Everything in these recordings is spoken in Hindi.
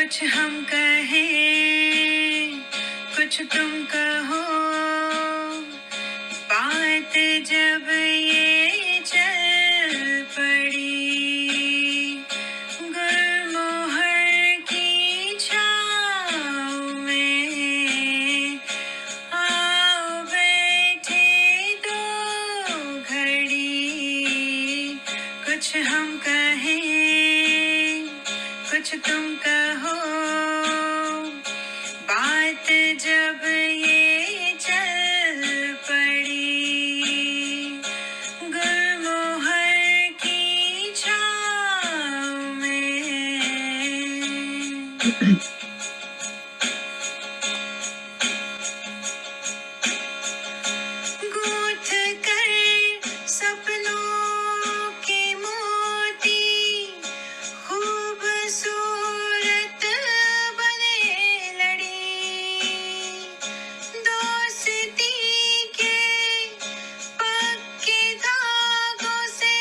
कुछ हम कहें, कुछ तुम कहो, बात जब ये चल पड़ी, गुलमोहर की छाँव में आओ बैठे दो घड़ी। कुछ हम कहें, कुछ तुम कहो, बात जब ये चल पड़ी, गुलमोहर की छाँव में। गूंथ कर सपनों के मोती, खूबसूरत बने लड़ी, दोस्ती के पक्के धागों से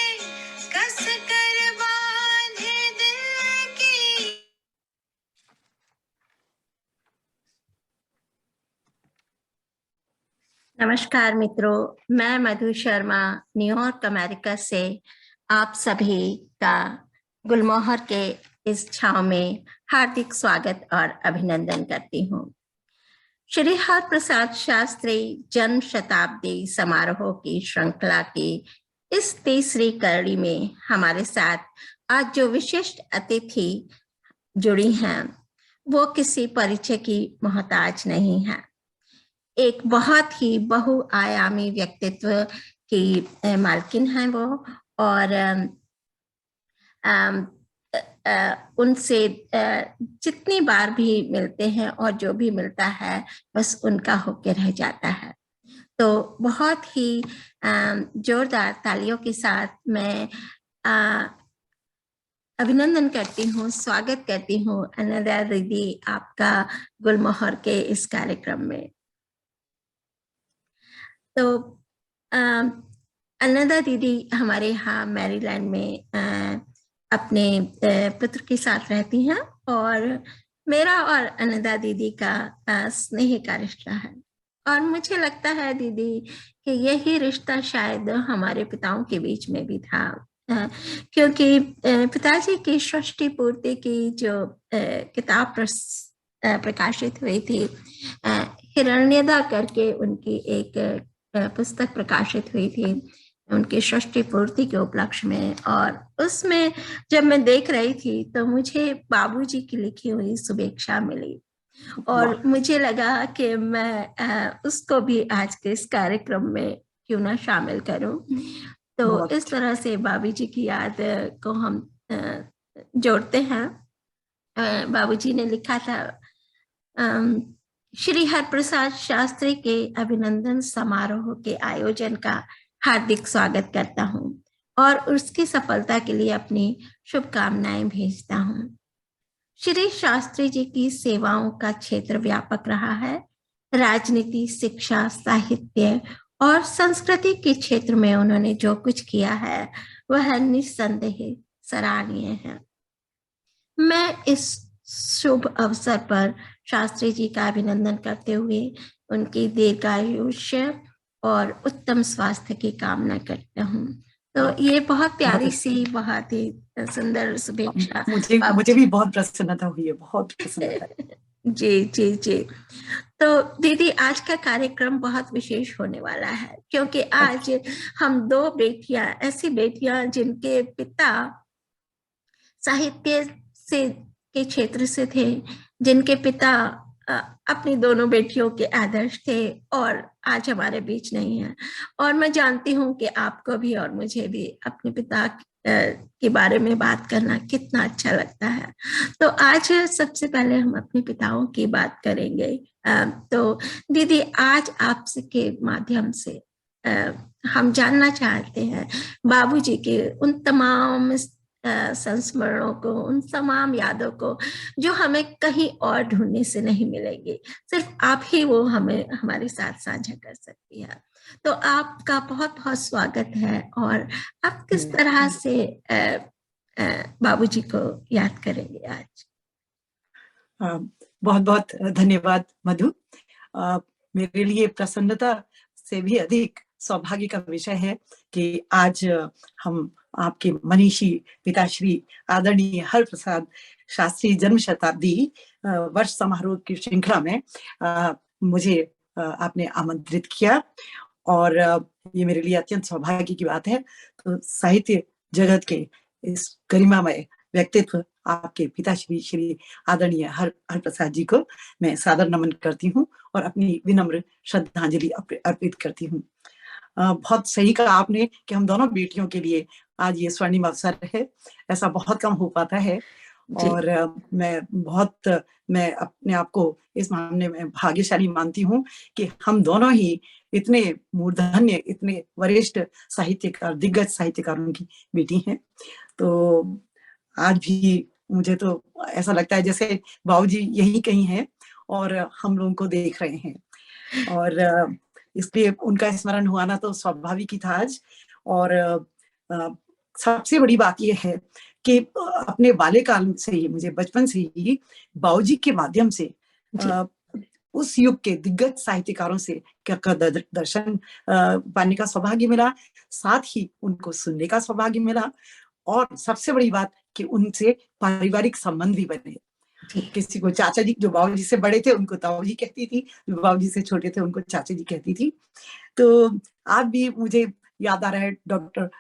कस कर बांधे दिल की। नमस्कार मित्रों, मैं मधु शर्मा न्यूयॉर्क अमेरिका से आप सभी का गुलमोहर के इस छांव में हार्दिक स्वागत और अभिनंदन करती हूँ। श्री हरप्रसाद शास्त्री जन्म शताब्दी समारोह की श्रृंखला की इस तीसरी कड़ी में हमारे साथ आज जो विशिष्ट अतिथि जुड़ी हैं वो किसी परिचय की मोहताज नहीं है। एक बहुत ही बहुआयामी व्यक्तित्व की मालकिन है वो, और उनसे जितनी बार भी मिलते हैं और जो भी मिलता है बस उनका होके रह जाता है। तो बहुत ही जोरदार तालियों के साथ मैं अभिनंदन करती हूँ, स्वागत करती हूँ अनन्या दीदी आपका गुलमोहर के इस कार्यक्रम में। तो अनन्या दीदी हमारे यहाँ मैरीलैंड में अपने पुत्र के साथ रहती हैं और मेरा और अनन्या दीदी का स्नेह का रिश्ता है। और मुझे लगता है दीदी कि यही रिश्ता शायद हमारे पिताओं के बीच में भी था, क्योंकि पिताजी की सृष्टि पूर्ति की जो किताब प्रकाशित हुई थी, हिरण्यदा करके उनकी एक पुस्तक प्रकाशित हुई थी उनकी सृष्टि पूर्ति के उपलक्ष्य में, और उसमें जब मैं देख रही थी तो मुझे बाबूजी की लिखी हुई शुभेच्छा मिली और मुझे लगा कि मैं उसको भी आज के इस कार्यक्रम में क्यों ना शामिल करूं। तो इस तरह से बाबूजी की याद को हम जोड़ते हैं। बाबूजी ने लिखा था, श्री हरप्रसाद शास्त्री के अभिनंदन समारोह के आयोजन का हार्दिक स्वागत करता हूं और उसकी सफलता के लिए अपनी शुभकामनाएं भेजता हूं। श्री शास्त्री जी की सेवाओं का क्षेत्र व्यापक रहा है। राजनीति, शिक्षा, साहित्य और संस्कृति के क्षेत्र में उन्होंने जो कुछ किया है वह निस्संदेह सराहनीय है। मैं इस शुभ अवसर पर शास्त्री जी का अभिनंदन करते हुए उनकी दीर्घायुष्य और उत्तम स्वास्थ्य की कामना करता हूँ। तो ये बहुत प्यारी सी, बहुत ही सुंदर शुभेच्छा। मुझे भी बहुत प्रसन्नता हुई है, बहुत प्रसन्नता। जी जी जी। तो दीदी आज का कार्यक्रम बहुत विशेष होने वाला है, क्योंकि आज हम दो बेटियां, ऐसी बेटियां जिनके पिता साहित्य से के क्षेत्र से थे, जिनके पिता अपनी दोनों बेटियों के आदर्श थे और आज हमारे बीच नहीं है। और मैं जानती हूँ कि आपको भी और मुझे भी अपने पिता के बारे में बात करना कितना अच्छा लगता है। तो आज सबसे पहले हम अपने पिताओं की बात करेंगे। तो दीदी आज आपसे के माध्यम से हम जानना चाहते हैं बाबूजी के उन तमाम संस्मरणों को, उन तमाम यादों को जो हमें कहीं और ढूंढने से नहीं मिलेंगी, सिर्फ आप ही वो हमें हमारे साथ साझा कर सकती है। तो आपका बहुत बहुत स्वागत है। और आप किस तरह से बाबूजी को याद करेंगे आज? बहुत बहुत धन्यवाद मधु। मेरे लिए प्रसन्नता से भी अधिक सौभाग्य का विषय है कि आज हम आपके मनीषी पिताश्री आदरणीय हरप्रसाद शास्त्री जन्म शताब्दी वर्ष समारोह की श्रृंखला में मुझे आपने आमंत्रित किया, और ये मेरे लिए अत्यंत सौभाग्य की बात है। तो साहित्य जगत के इस गरिमामय व्यक्तित्व आपके पिताश्री श्री आदरणीय हरप्रसाद जी को मैं सादर नमन करती हूँ और अपनी विनम्र श्रद्धांजलि अर्पित करती हूँ। बहुत सही कहा आपने कि हम दोनों बेटियों के लिए आज ये स्वर्णिम अवसर है, ऐसा बहुत कम हो पाता है। और मैं अपने आप को इस मामले में भाग्यशाली मानती हूँ कि हम दोनों ही इतने मूर्धन्य, इतने वरिष्ठ साहित्यकार, दिग्गज साहित्यकारों की बेटी हैं। तो आज भी मुझे तो ऐसा लगता है जैसे बाबूजी यही कहीं हैं और हम लोगों को देख रहे हैं, और इसलिए उनका स्मरण हुआ तो स्वाभाविक ही था आज। और सबसे बड़ी बात यह है कि अपने बाल्यकाल से ही, मुझे बचपन से ही बाबूजी के माध्यम से उस युग के दिग्गज साहित्यकारों से का दर्शन पाने का सौभाग्य मिला, साथ ही उनको सुनने का सौभाग्य मिला, और सबसे बड़ी बात कि उनसे पारिवारिक संबंध भी बने। किसी को चाचा जी, जो बाबूजी से बड़े थे उनको ताऊ जी कहती थी, जो बाबूजी से छोटे थे उनको चाचा जी कहती थी। तो आज भी मुझे याद आ रहा है डॉक्टर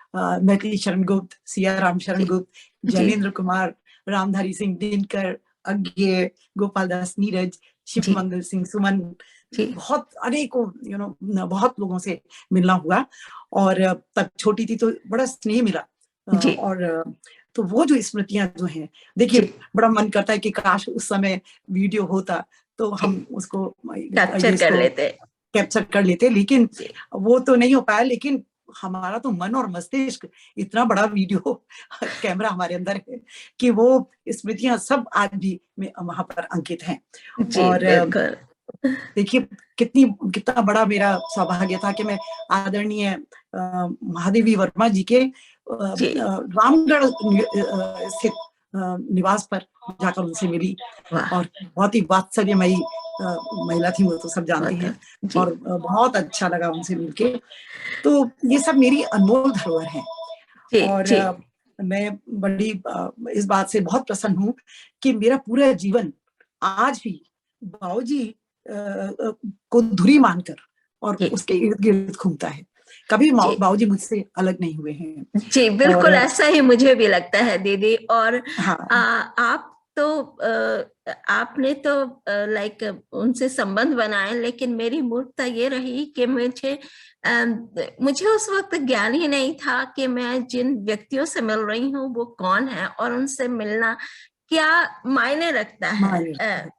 मैथिली शरण गुप्त, सिया राम शरण गुप्त, जैनेन्द्र कुमार, रामधारी सिंह दिनकर, अज्ञे, गोपाल दास नीरज, शिव मंगल सिंह सुमन, बहुत अनेकों बहुत लोगों से मिलना हुआ, और तब छोटी थी तो बड़ा स्नेह मिला। और तो वो जो स्मृतियां जो हैं, देखिए बड़ा मन करता है कि काश उस समय वीडियो होता तो हम उसको कैप्चर कर लेते, लेकिन वो तो नहीं हो पाया। लेकिन हमारा तो मन और मस्तिष्क, इतना बड़ा वीडियो कैमरा हमारे अंदर है कि वो स्मृतियां सब आज भी वहां पर अंकित हैं। और देखिए कितना बड़ा मेरा सौभाग्य था कि मैं आदरणीय महादेवी वर्मा जी के रामगढ़ स्थित निवास पर जाकर उनसे मिली, और बहुत ही वात्सल्यमयी महिला थी, वो तो सब जानते हैं, और बहुत अच्छा लगा उनसे मिलके। तो ये सब मेरी अनमोल धरोहर है, और मैं बड़ी इस बात से बहुत प्रसन्न हूँ कि मेरा पूरा जीवन आज भी बाबूजी को धुरी मानकर और उसके इर्द गिर्द घूमता है। कभी बाबूजी मुझसे अलग नहीं हुए हैं। जी बिल्कुल, ऐसा ही मुझे भी लगता है दीदी। और आप तो आपने तो लाइक उनसे संबंध बनाए, लेकिन मेरी मूर्खता ये रही कि मुझे उस वक्त ज्ञान ही नहीं था कि मैं जिन व्यक्तियों से मिल रही हूँ वो कौन है और उनसे मिलना क्या मायने रखता है।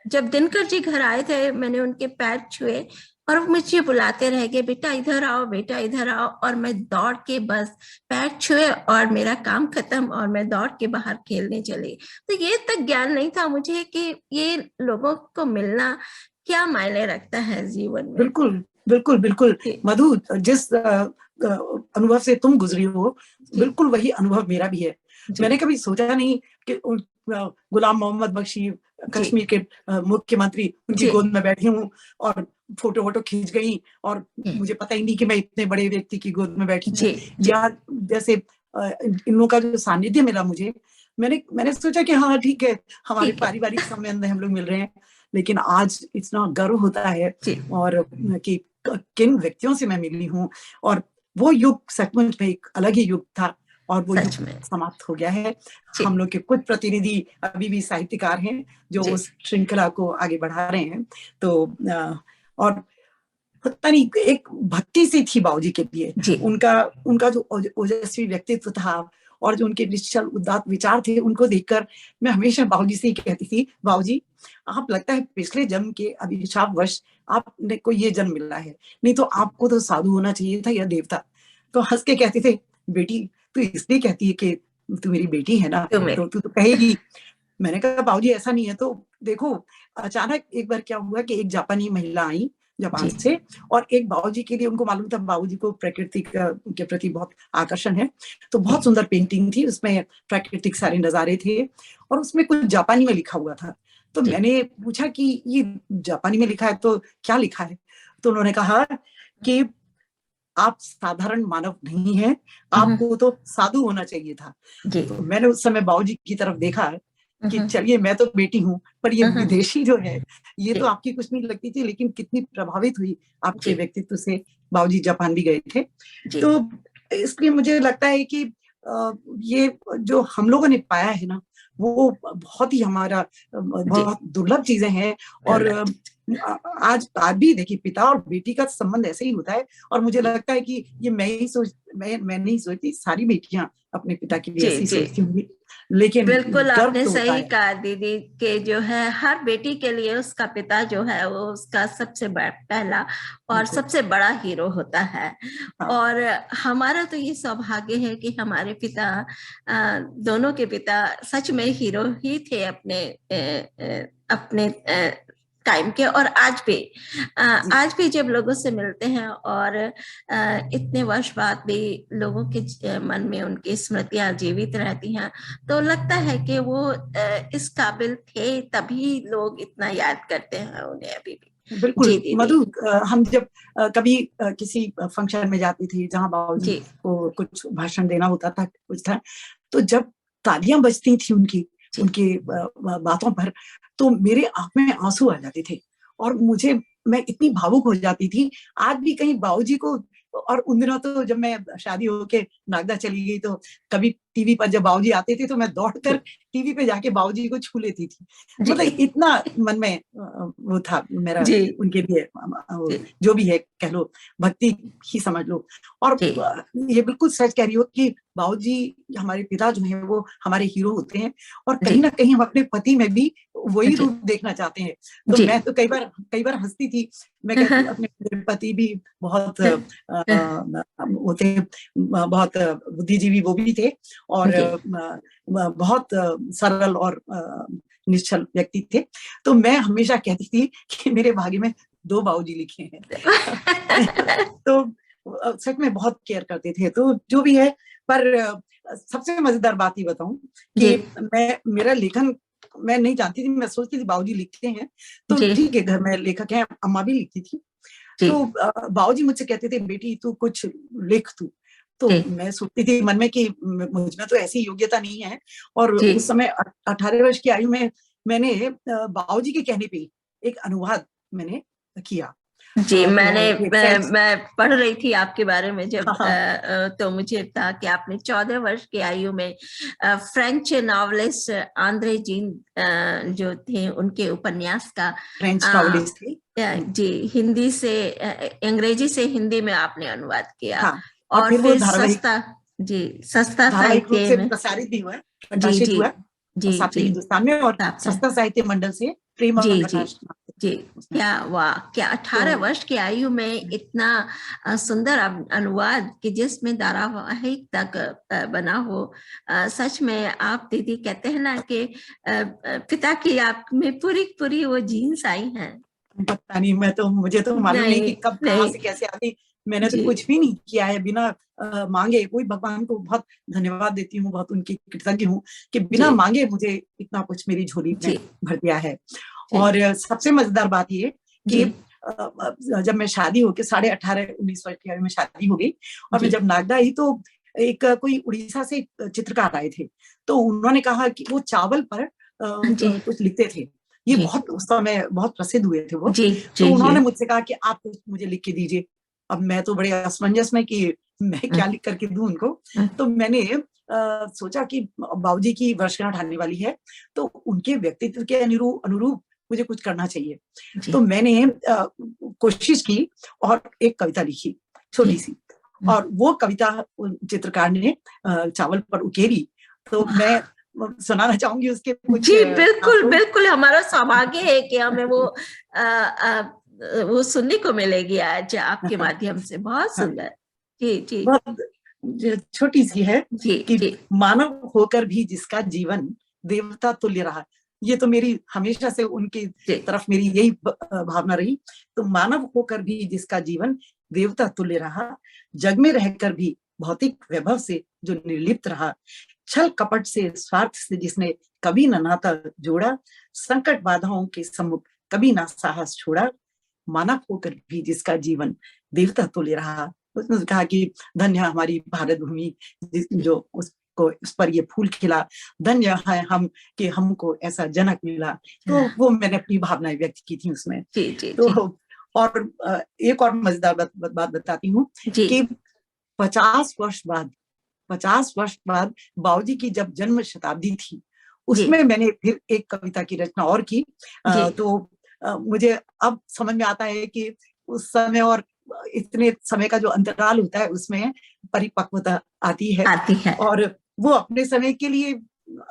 जब दिनकर जी घर आए थे, मैंने उनके पैर छुए और मुझे बुलाते रह गए, बेटा इधर आओ, बेटा इधर आओ, और मैं दौड़ के बस पैर छुए और मेरा काम खत्म और मैं दौड़ के बाहर खेलने चली। तो ये तक ज्ञान नहीं था मुझे कि ये लोगों को मिलना क्या मायने रखता है जीवन में। बिल्कुल बिल्कुल बिल्कुल मधु, जिस अनुभव से तुम गुजरी हो बिल्कुल वही अनुभव मेरा भी है। मैंने कभी सोचा नहीं कि गुलाम मोहम्मद बख्शी कश्मीर के मुख्यमंत्री, उनकी गोद में बैठी हूँ और फोटो खींच गई, और मुझे पता ही नहीं कि मैं इतने बड़े व्यक्ति की गोद में बैठी हूँ। या जैसे इन लोगों का जो सानिध्य मिला मुझे, मैंने सोचा कि हाँ ठीक है, हमारे पारिवारिक संबंध में हम लोग मिल रहे हैं, लेकिन आज इतना गर्व होता है और कि किन व्यक्तियों से मैं मिली हूँ। और वो युग सचमुच में एक अलग ही युग था, और वो युग समाप्त हो गया है। हम लोग के कुछ प्रतिनिधि अभी भी साहित्यकार हैं जो उस श्रृंखला को आगे बढ़ा रहे हैं। तो और पता नहीं, एक भक्ति सी थी बाबूजी के लिए, उनका जो ओजस्वी व्यक्तित्व था और जो उनके निश्चल उदात्त विचार थे, उनको देखकर मैं हमेशा बाबूजी से ही कहती थी, बाबूजी आप लगता है पिछले जन्म के अभिशाप वश आपने को ये जन्म मिला है, नहीं तो आपको तो साधु होना चाहिए था या देवता। तो हंस के कहते थे, बेटी तू इसलिए कहती है कि तू मेरी बेटी है ना, तो तू तो कहेगी। मैंने कहा बाबूजी ऐसा नहीं है। तो देखो अचानक एक बार क्या हुआ कि एक जापानी महिला आई जापान से, और एक बाबूजी के लिए, उनको मालूम था बाबूजी को प्रकृति के प्रति बहुत आकर्षण है, तो बहुत सुंदर पेंटिंग थी, उसमें प्राकृतिक सारे नजारे थे और उसमें कुछ जापानी में लिखा हुआ था। तो जी। मैंने पूछा कि ये जापानी में लिखा है तो क्या लिखा है? तो उन्होंने कहा कि आप साधारण मानव नहीं हैं, आपको तो साधु होना चाहिए था। जी। तो मैंने उस समय बाबूजी की तरफ देखा कि हम्म, चलिए मैं तो बेटी हूँ, पर ये हम्म, विदेशी जो है ये जी। तो आपकी कुछ नहीं लगती थी, लेकिन कितनी प्रभावित हुई आपके जी। व्यक्तित्व से। बाबूजी जापान भी गए थे, जी। तो इसलिए मुझे लगता है कि ये जो हम लोगों ने पाया है ना, वो बहुत ही हमारा जी। बहुत दुर्लभ चीजें हैं। और दुर्लभ। आज भी देखिए पिता और बेटी का संबंध ऐसे ही होता है। और मुझे जी। लगता है कि ये मैं नहीं सोचती, सारी बेटियां अपने पिता के लिए जी। ऐसी जी। सोचती होंगी, लेकिन बिल्कुल गर्व आपने तो होता सही है। कहा दीदी के जो है हर बेटी के लिए उसका पिता जो है वो उसका सबसे पहला और बिल्कुल। सबसे बड़ा हीरो होता है। हाँ। और हमारा तो ये सौभाग्य है कि हमारे पिता दोनों के पिता सच में हीरो ही थे अपने टाइम के। और जी। आज भी जब लोगों से मिलते हैं और इतने वर्ष बाद भी लोगों के मन में उनकी स्मृतियां जीवित रहती हैं, तो लगता है कि वो इस काबिल थे, तभी लोग इतना याद करते हैं उन्हें अभी भी। बिल्कुल जी दीदी। मधु, हम जब कभी किसी फंक्शन में जाती थी जहां बाबूजी जी। को कुछ भाषण देना होता था, कुछ था, तो जब तालियां बजती थी उनकी जी। उनकी बातों पर, तो मेरे आंख में आंसू आ जाते थे और मैं इतनी भावुक हो जाती थी। आज भी कहीं बाबूजी को, और उन दिनों तो जब मैं शादी होके नागदा चली गई, तो कभी टीवी पर जब बाबूजी आते थे तो मैं दौड़कर टीवी पे जाके बाबूजी को छू लेती थी। जी। मतलब इतना मन में वो था मेरा जी। उनके लिए, जी। जो भी है कह लो, भक्ति ही समझ लो। और जी। ये बिल्कुल सच कह रही हो कि बाबूजी हमारे पिता जो हैं वो हमारे हीरो होते हैं, और कहीं जी। ना कहीं हम अपने पति में भी वही जी। रूप देखना चाहते हैं। तो जी। मैं तो कई बार हंसती थी। मैं कहती अपने मेरे पति भी बहुत होते हैं, बहुत बुद्धिजीवी वो भी थे, और जी। बहुत सरल और निश्चल व्यक्ति थे। तो मैं हमेशा कहती थी कि मेरे भाग्य में 2 बाबूजी लिखे हैं। तो सच में बहुत केयर करते थे। तो जो भी है, पर सबसे मजेदार बात ये बताऊं जी। कि मेरा लेखन मैं नहीं जानती थी। मैं सोचती थी बाबूजी लिखते हैं तो जी। ठीक है, घर में लेखक हैं, अम्मा भी लिखती थी। जी। तो बाबूजी मुझसे कहते थे बेटी तू कुछ लिख तू। तो जी। मैं सोचती थी मन में कि मुझ में तो ऐसी योग्यता नहीं है। और जी। उस समय 18 वर्ष की आयु में मैंने बाबूजी के कहने पे एक अनुवाद मैंने किया। जी। तो एक फ्रेंच, मैं पढ़ रही थी आपके बारे में जब हाँ, तो मुझे था कि आपने 14 वर्ष की आयु में फ्रेंच नॉवलिस्ट आंद्रे जीन जो थे उनके उपन्यास का फ्रेंच अ, नॉवेलिस्ट थी। जी हिंदी से अंग्रेजी से हिंदी में आपने अनुवाद किया। हाँ, और और फिर वो फिर सस्ता, जी सस्ता धारावाहिक रूप साहित्य से में। प्रसारित भी हुआ, जी। प्रकाशित जी। हुआ जी। जी। साप्ताहिक हिंदुस्तान में, और साप्ताहिक। सस्ता साहित्य मंडल से प्रेम और जी। जी। प्रकाश जी। उसमें। क्या वाह, क्या तो 18 वर्ष की आयु में इतना सुंदर अनुवाद कि जिसमें धारावाहिक तक बना हो। सच में आप दीदी कहते हैं ना कि पिता की आप में पूरी पूरी वो जीन्स आई हैं। पता नहीं, मुझे तो मालूम नहीं नहीं। कि कब कहाँ नहीं। से कैसे आ गई। मैंने तो जी। कुछ भी नहीं किया है बिना मांगे। कोई भगवान को बहुत धन्यवाद देती हूँ, बहुत उनकी कृतज्ञ हूँ कि जी। बिना मांगे मुझे इतना कुछ मेरी झोली में जी। भर दिया है। जी। और सबसे मजेदार बात ये कि जी। जब मैं शादी होके 18-19 वर्ष की आयु में शादी हो गई, और मैं जी। जब नागदा आई, तो एक कोई उड़ीसा से चित्रकार आए थे। तो उन्होंने कहा कि वो चावल पर जी। कुछ लिखते थे। ये जी। बहुत उस समय बहुत प्रसिद्ध हुए थे वो। जी। तो जी। जी। उन्होंने मुझसे कहा कि आप कुछ मुझे लिख के दीजिए। अब मैं तो बड़े असमंजस में कि मैं क्या लिख करके दूं उनको। तो मैंने सोचा कि बाबूजी की वर्षगांठ आने वाली है, तो उनके व्यक्तित्व के अनुरूप मुझे कुछ करना चाहिए। जी। तो मैंने कोशिश की और एक कविता लिखी, छोटी सी। और वो कविता चित्रकार ने चावल पर उकेरी। तो मैं सुनाना चाहूंगी उसके कुछ जी बिल्कुल कार्टून। बिल्कुल, हमारा सौभाग्य है कि हमें वो सुनने को मिलेगी आज आपके माध्यम से। बहुत सुंदर। जी। जी। बहुत छोटी सी है जी। कि जी। मानव होकर भी जिसका जीवन देवता तुल्य रहा। ये तो मेरी हमेशा से उनकी जी। तरफ मेरी यही भावना रही। तो मानव होकर भी जिसका जीवन देवता तुल्य रहा, जग में रहकर भी भौतिक वैभव से जो निर्लिप्त रहा, छल कपट से स्वार्थ से जिसने कभी न नाता जोड़ा, संकट बाधाओं के सम्मुख कभी ना साहस छोड़ा, मानव होकर भी जिसका जीवन देवता तुल्य रहा। उसने कहा कि धन्य हमारी भारत भूमि जो उसको उस पर ये फूल खिला, धन्य है हम कि हमको ऐसा जनक मिला। तो वो मैंने अपनी भावनाएं व्यक्त की थी उसमें। जी जी तो और एक और मजेदार बात बताती हूँ कि 50 वर्ष बाद बाबूजी की जब जन्म शताब्दी थी, उसमें मैंने फिर एक कविता की रचना और की। तो मुझे अब समझ में आता है कि उस समय और इतने समय का जो अंतराल होता है उसमें परिपक्वता आती है। और वो अपने समय के लिए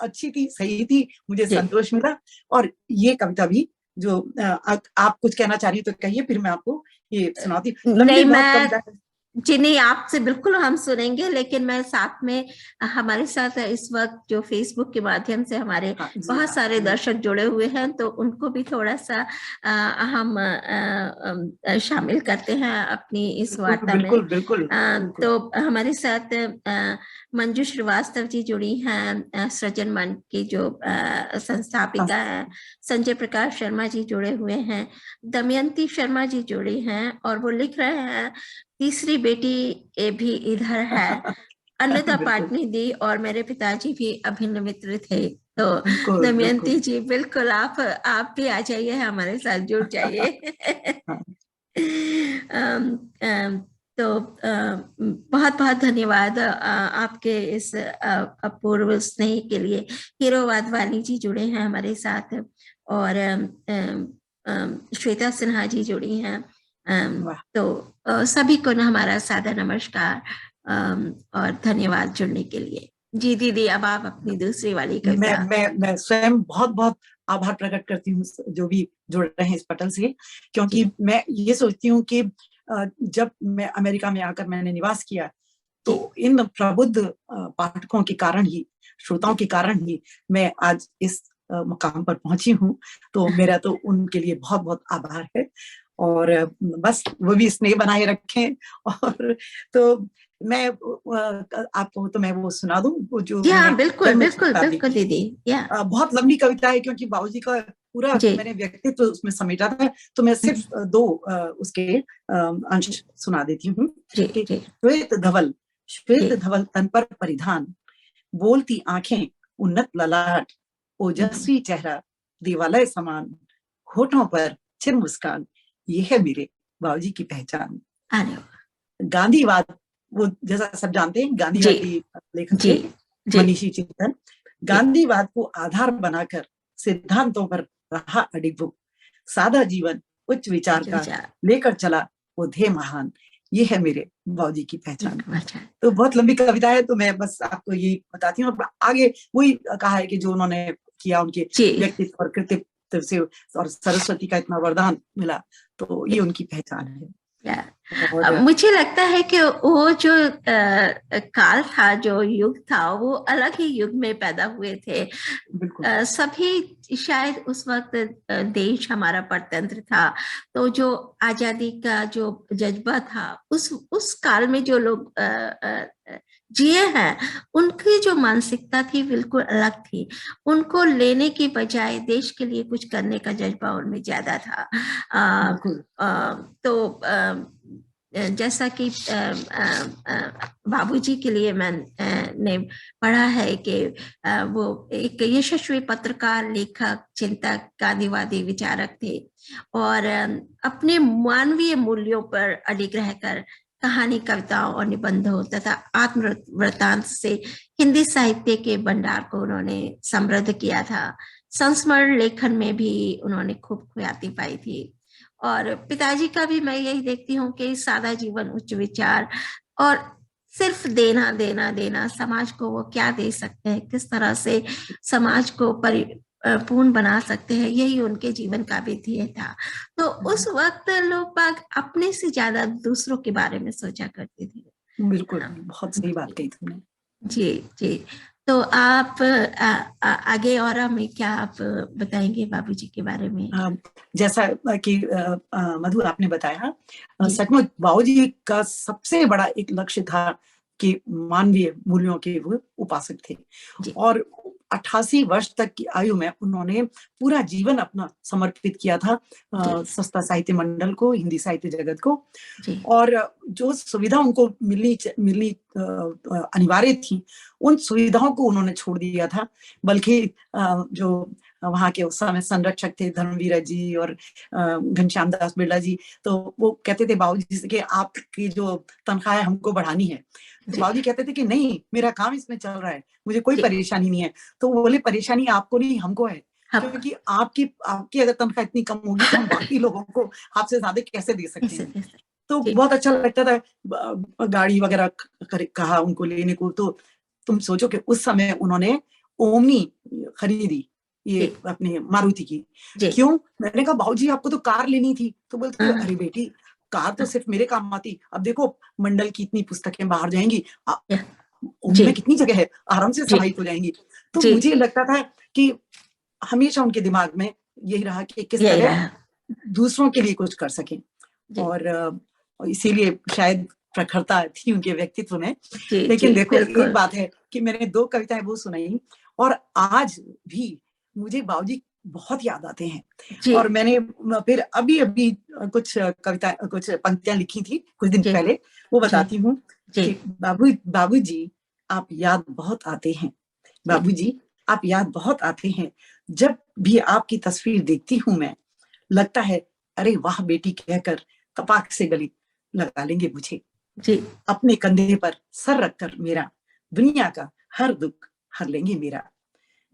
अच्छी थी, सही थी, मुझे संतोष मिला। और ये कविता भी जो आप कुछ कहना चाह रही तो कहिए, फिर मैं आपको ये सुनाती हूँ। नहीं, मैं जी नहीं, आपसे बिल्कुल हम सुनेंगे, लेकिन मैं साथ में हमारे साथ इस वक्त जो फेसबुक के माध्यम से हमारे बहुत सारे दर्शक जुड़े हुए हैं, तो उनको भी थोड़ा सा हम शामिल करते हैं अपनी इस वार्ता में। बिल्कुल। तो हमारे साथ मंजू श्रीवास्तव जी जुड़ी हैं, सृजन मंच की जो संस्थापिका है। संजय प्रकाश शर्मा जी जुड़े हुए हैं, दमयंती शर्मा जी जुड़ी हैं, और वो लिख रहे हैं तीसरी बेटी भी इधर है, अन्नदा पाटनी दी, और मेरे पिताजी भी अभिन्न मित्र थे। तो दमयंती जी बिल्कुल आप भी आ जाइए, हमारे साथ जुड़ जाइए। तो बहुत बहुत धन्यवाद आपके इस अपूर्व स्नेह के लिए। हीरो वाधवानी जी जुड़े हैं हमारे साथ, और श्वेता सिन्हा जी जुड़ी हैं। तो सभी को हमारा सादा नमस्कार और धन्यवाद जुड़ने के लिए। जी दीदी, अब आप अपनी दूसरी वाली कविता। मैं स्वयं बहुत बहुत आभार प्रकट करती हूँ जो भी जुड़ रहे हैं इस पटल से, क्योंकि मैं ये सोचती हूँ कि जब मैं अमेरिका में आकर मैंने निवास किया, तो इन प्रबुद्ध पाठकों के कारण ही, श्रोताओं के कारण ही मैं आज इस मुकाम पर पहुंची हूँ। तो मेरा तो उनके लिए बहुत बहुत आभार है, और बस वो भी स्नेह बनाए रखें। और तो मैं आपको तो मैं वो सुना दूं, वो जो बिल्कुल दीदी। बहुत लंबी कविता है, क्योंकि बाबूजी का पूरा मैंने व्यक्तित्व उसमें समेटा था, तो मैं सिर्फ दो उसके अंश सुना देती हूँ। श्वेत धवल तन पर परिधान, बोलती आंखें, उन्नत ललाट, ओजस्वी चेहरा, देवालय समान, होठों पर चिर मुस्कान, ये है मेरे बाबूजी की पहचान। गांधीवाद, वो जैसा सब जानते हैं, गांधीवादी लेखक थे, मनीषी चिंतन। गांधीवाद को आधार बनाकर सिद्धांतों पर रहा अडिग, सादा जीवन उच्च विचार का लेकर चला वो ध्येय महान, ये है मेरे बाबूजी की पहचान। तो बहुत लंबी कविता है, तो मैं बस आपको ये बताती हूँ। आगे वही कहा है कि जो उन्होंने किया, उनके व्यक्तित्व और कृतित्व से, और सरस्वती का इतना वरदान मिला, तो ये उनकी पहचान है। मुझे लगता है कि वो जो काल था, जो युग था, वो अलग ही युग में पैदा हुए थे। सभी शायद उस वक्त देश हमारा परतंत्र था, तो जो आजादी का जो जज्बा था उस काल में जो लोग जिए हैं, उनकी जो मानसिकता थी बिल्कुल अलग थी। उनको लेने की बजाय देश के लिए कुछ करने का जज्बा उनमें ज्यादा था। तो जैसा कि बाबूजी के लिए मैंने पढ़ा है कि वो एक यशस्वी पत्रकार, लेखक, चिंतक, गांधीवादी विचारक थे, और अपने मानवीय मूल्यों पर अडिग रहकर कहानी, कविताओं और निबंधों तथा आत्मवृत्तांत से हिंदी साहित्य के भंडार को उन्होंने समृद्ध किया था। संस्मरण लेखन में भी उन्होंने खूब ख्याति पाई थी। और पिताजी का भी मैं यही देखती हूँ कि सादा जीवन, उच्च विचार, और सिर्फ देना देना देना, समाज को वो क्या दे सकते हैं, किस तरह से समाज को पूर्ण बना सकते हैं, यही उनके जीवन का भी ध्येय था। तो उस वक्त लोग बाग अपने से ज्यादा दूसरों के बारे में सोचा करते थे। बिल्कुल, बहुत सही बात कही तुमने। जी। तो आप आगे और हमें क्या आप बताएंगे बाबूजी के बारे में? जैसा कि मधु आपने बताया, सचमुच बाबूजी का सबसे बड़ा एक लक्ष्य था के मानवीय मूल्यों के वो उपासक थे। जी। और 88 वर्ष तक की आयु में उन्होंने पूरा जीवन अपना समर्पित किया था जी। संस्था साहित्य मंडल को, हिंदी साहित्य जगत को। जी। और जो सुविधा उनको मिलनी अनिवार्य थी, उन सुविधाओं को उन्होंने छोड़ दिया था। बल्कि जो वहाँ के उस समय संरक्षक थे धर्मवीर जी और घनश्याम दास बिरला जी, तो वो कहते थे बाबूजी से कि आपकी जो तनख्वाह है हमको बढ़ानी है। तो जी। बाबूजी कहते थे कि नहीं, मेरा काम इसमें चल रहा है, मुझे कोई जी। परेशानी नहीं है। तो वो बोले परेशानी आपको नहीं, हमको है, हम क्योंकि आपकी अगर तनख्वाह इतनी कम होगी तो हम बाकी लोगों को आपसे ज्यादा कैसे दे सकते कैसे हैं। दे सकते। तो जी। बहुत अच्छा लगता था। गाड़ी वगैरह कहा उनको लेने को, तो तुम सोचो कि उस समय उन्होंने ओमनी खरीदी, ये जी। अपने मारुति की। जी। क्यों? मैंने कहा बाबूजी आपको तो कार लेनी थी। तो बोलते अरे बेटी, कार तो सिर्फ मेरे काम आती, अब देखो मंडल की इतनी पुस्तकें बाहर जाएंगी, ओमनी जी। में कितनी जगह है, आराम से जी। समाहित हो जाएंगी। तो जी। मुझे लगता था कि हमेशा उनके दिमाग में यही रहा कि किस यही तरह रहा। दूसरों के लिए कुछ कर सकें। जी। और इसीलिए शायद प्रखरता थी उनके व्यक्तित्व में। जी। लेकिन जी, देखो एक बिल्कुल। बात है कि मैंने 2 कविताएं वो सुनाई, और आज भी मुझे बाबूजी बहुत याद आते हैं। जी। और मैंने फिर अभी कुछ कविता, कुछ पंक्तियां लिखी थी कुछ दिन जी। पहले, वो जी। बताती हूँ जी। कि बाबूजी आप याद बहुत आते हैं, जी। बाबूजी आप याद बहुत आते हैं। जब भी आपकी तस्वीर देखती हूँ मैं, लगता है अरे वाह बेटी कहकर तपाक से गले लगा लेंगे मुझे। जी। अपने कंधे पर सर रखकर मेरा, दुनिया का हर दुख हर लेंगे मेरा।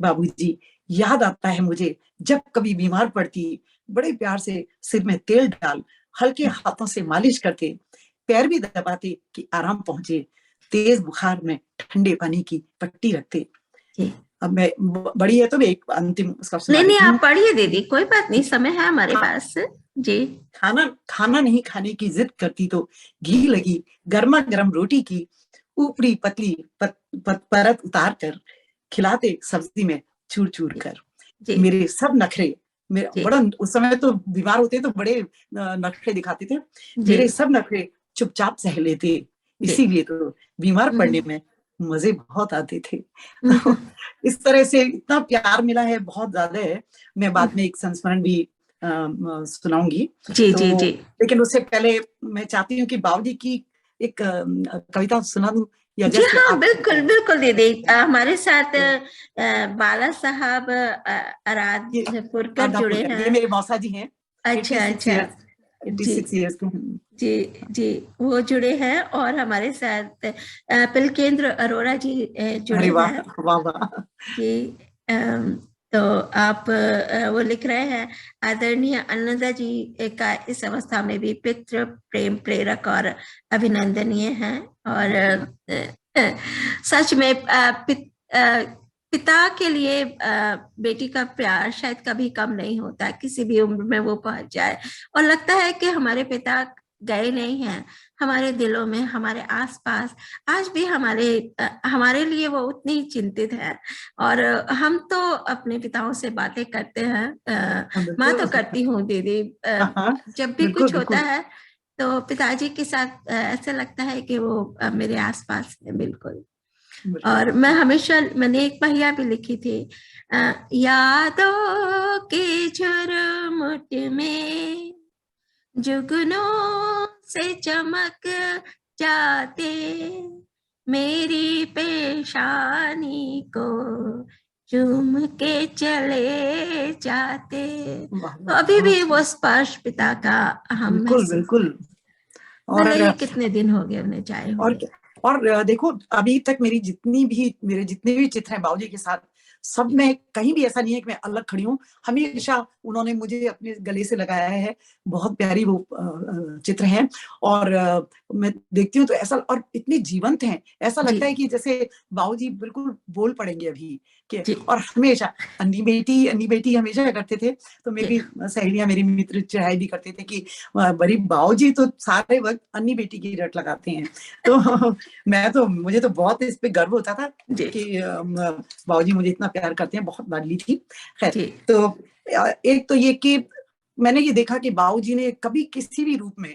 बाबूजी याद आता है मुझे जब कभी बीमार पड़ती, बड़े प्यार से सिर में तेल डाल हल्के हाथों से मालिश करते, पैर भी दबाते कि आराम पहुंचे, तेज बुखार में ठंडे पानी की पट्टी रखते। जी। अब मैं बड़ी है तो मैं एक अंतिम उसका सुना नहीं नहीं, देती आप हूँ। पढ़िए दीदी, कोई बात नहीं, समय है हमारे खा, पास। जी। खाना नहीं खाने की जिद करती तो घी लगी गर्मा गर्म रोटी की ऊपरी पतली परत उतार कर खिलाते सब्जी में चूर चूर कर। जी। मेरे सब नखरे, मेरा जी। बड़ा, उस समय तो बीमार होते तो बड़े नखरे दिखाते थे, जी। मेरे सब नखरे चुपचाप सह लेते, जी। इसीलिए तो बीमार पड़ने हम्म। में मजे बहुत आते थे। तो हम्म। इस तरह से इतना प्यार मिला है, बहुत ज्यादा है। मैं बाद में एक संस्मरण भी सुनाऊंगी। जी। तो जी। जी। लेकिन उससे पहले मैं चाहती हूँ कि बाबूजी की एक कविता सुना दूं, या जी जस्ट हाँ, आप। बिल्कुल बिल्कुल दीदी। हमारे साथ बाला साहब ये आराधपुरकर जुड़े आदापुरकर, ये हैं। मेरे मौसा जी हैं। अच्छा 86 अच्छा। इयर्स, जी। 86 इयर्स के हैं। जी। जी, वो जुड़े हैं, और हमारे साथ पिलकेंद्र अरोड़ा जी जुड़े अरे वाह हैं। वाह वाह। जी। अम, तो आप वो लिख रहे हैं, आदरणीय अन्नदा जी का इस अवस्था में भी पितृ प्रेम प्रेरक और अभिनंदनीय है। और सच में पिता के लिए बेटी का प्यार शायद कभी कम नहीं होता, किसी भी उम्र में वो पहुंच जाए। और लगता है कि हमारे पिता गए नहीं हैं, हमारे दिलों में, हमारे आसपास आज भी हमारे लिए वो उतनी ही चिंतित है। और हम तो अपने पिताओं से बातें करते हैं, मैं तो बिल्कुल। करती हूँ दीदी, हाँ, जब भी बिल्कुल कुछ होता बिल्कुल। है तो पिताजी के साथ ऐसा लगता है कि वो मेरे आसपास है, बिल्कुल। और मैंने एक पहिया भी लिखी थी, यादों के झुरमुट में जुगनों से चमक जाते, मेरी पेशानी को चूम के चले जाते। तो अभी भी वो स्पर्श पिता का हम बिल्कुल महसूस, बिल्कुल। भले और ही कितने दिन हो गए उन्हें जाए और हुए। और देखो अभी तक मेरे जितने भी चित्र हैं बाबूजी के साथ, सब में कहीं भी ऐसा नहीं है कि मैं अलग खड़ी हूँ। हमेशा उन्होंने मुझे अपने गले से लगाया है। बहुत प्यारी वो चित्र हैं। और मैं देखती हूँ तो ऐसा, और इतने जीवंत हैं, ऐसा जी। लगता है कि जैसे बाबूजी बिल्कुल बोल पड़ेंगे अभी के। जी। और हमेशा अन्नी बेटी हमेशा करते थे। तो जी। मेरी सहेलियां, मेरी मित्र चढ़ाई भी करते थे कि बड़ी बाबूजी तो सारे वक्त अन्नी बेटी की रट लगाते हैं। तो मुझे तो बहुत इस पे गर्व होता था जी। कि बाबूजी मुझे इतना प्यार करते हैं, बहुत लाडली थी। खैर, जी। तो एक तो ये कि मैंने ये देखा कि बाबूजी ने कभी किसी भी रूप में